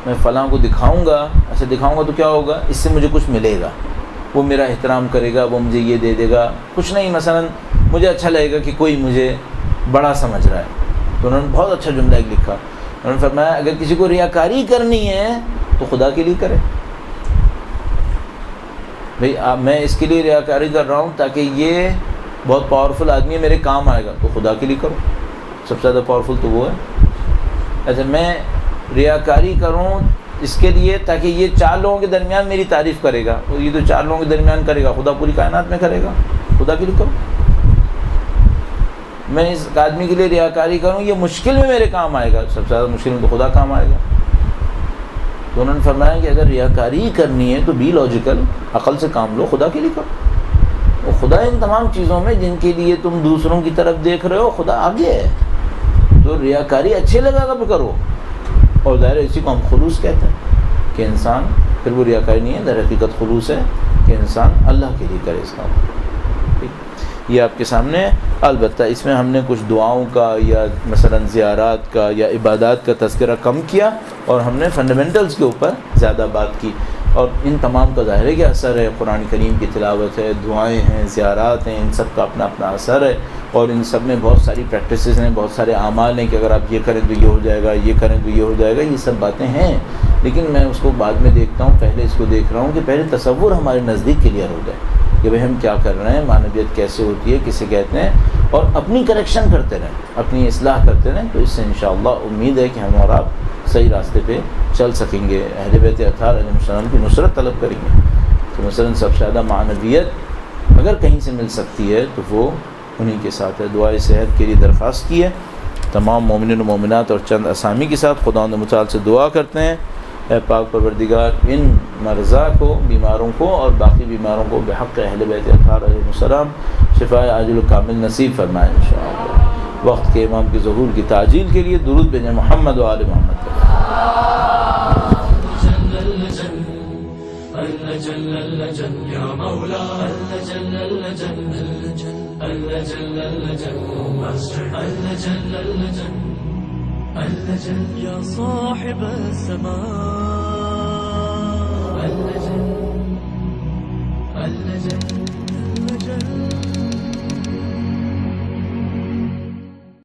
میں فلاں کو دکھاؤں گا، اچھا دکھاؤں گا تو کیا ہوگا؟ اس سے مجھے کچھ ملے گا، وہ میرا احترام کرے گا، وہ مجھے یہ دے دے گا، کچھ نہیں، مثلا مجھے اچھا لگے گا کہ کوئی مجھے بڑا سمجھ رہا ہے۔ تو انہوں نے بہت اچھا جملہ ایک لکھا، انہوں نے فرمایا اگر کسی کو ریاکاری کرنی ہے تو خدا کے لیے کرے۔ بھئی میں اس کے لیے ریاکاری کر رہا ہوں تاکہ یہ بہت پاورفل آدمی ہے، میرے کام آئے گا، تو خدا کے لیے کرو، سب سے زیادہ پاورفل تو وہ ہے۔ اچھا میں ریاکاری کروں اس کے لیے تاکہ یہ 4 لوگوں کے درمیان میری تعریف کرے گا، تو یہ تو 4 لوگوں کے درمیان کرے گا، خدا پوری کائنات میں کرے گا، خدا کے لیے کرو۔ میں اس آدمی کے لیے ریاکاری کروں، یہ مشکل میں میرے کام آئے گا، سب سے زیادہ مشکل میں تو خدا کام آئے گا۔ تو انہوں نے فرمایا کہ اگر ریاکاری کرنی ہے تو بی لاجیکل، عقل سے کام لو، خدا کے لیے کرو۔ اور خدا ان تمام چیزوں میں جن کے لیے تم دوسروں کی طرف دیکھ رہے ہو، خدا آگے ہے، تو ریاکاری اچھے لگا کر کرو۔ اور ظاہر اسی کو ہم خلوص کہتے ہیں کہ انسان، پھر وہ ریاکاری نہیں ہے، در حقیقت خلوص ہے کہ انسان اللہ کے لیے کرے اس کام۔ یہ آپ کے سامنے ہے۔ البتہ اس میں ہم نے کچھ دعاؤں کا یا مثلا زیارات کا یا عبادات کا تذکرہ کم کیا، اور ہم نے فنڈامنٹلز کے اوپر زیادہ بات کی، اور ان تمام کا ظاہر ہے کہ اثر ہے، قرآن کریم کی تلاوت ہے، دعائیں ہیں، زیارات ہیں، ان سب کا اپنا اپنا اثر ہے، اور ان سب میں بہت ساری پریکٹسز ہیں، بہت سارے اعمال ہیں کہ اگر آپ یہ کریں تو یہ ہو جائے گا، یہ کریں تو یہ ہو جائے گا، یہ سب باتیں ہیں، لیکن میں اس کو بعد میں دیکھتا ہوں، پہلے اس کو دیکھ رہا ہوں کہ پہلے تصور ہمارے نزدیک کلیئر ہو جائے کہ بھئی ہم کیا کر رہے ہیں، معنویت کیسے ہوتی ہے، کسے کہتے ہیں، اور اپنی کریکشن کرتے رہیں، اپنی اصلاح کرتے رہیں، تو اس سے انشاءاللہ امید ہے کہ ہم اور آپ صحیح راستے پہ چل سکیں گے، اہل بیت اطہار علیہ السلام کی نصرت طلب کریں گے۔ تو مثلا سب سے زیادہ معنویت اگر کہیں سے مل سکتی ہے تو وہ انہی کے ساتھ ہے۔ دعائے صحت کے لیے درخواست کی ہے، تمام مومنین و مومنات اور چند اسامی کے ساتھ خداوند متعال سے دعا کرتے ہیں، اے پاک پروردگار ان مرضا کو، بیماروں کو اور باقی بیماروں کو بحق اہل بیت اطہار علیہ السلام شفاء عاجل و کامل نصیب فرمائے انشاءاللہ۔ وقت کے امام کے ظہور کی تعجیل کے لیے درود بھیجیں محمد و آل محمد کے. يا صاحب السماء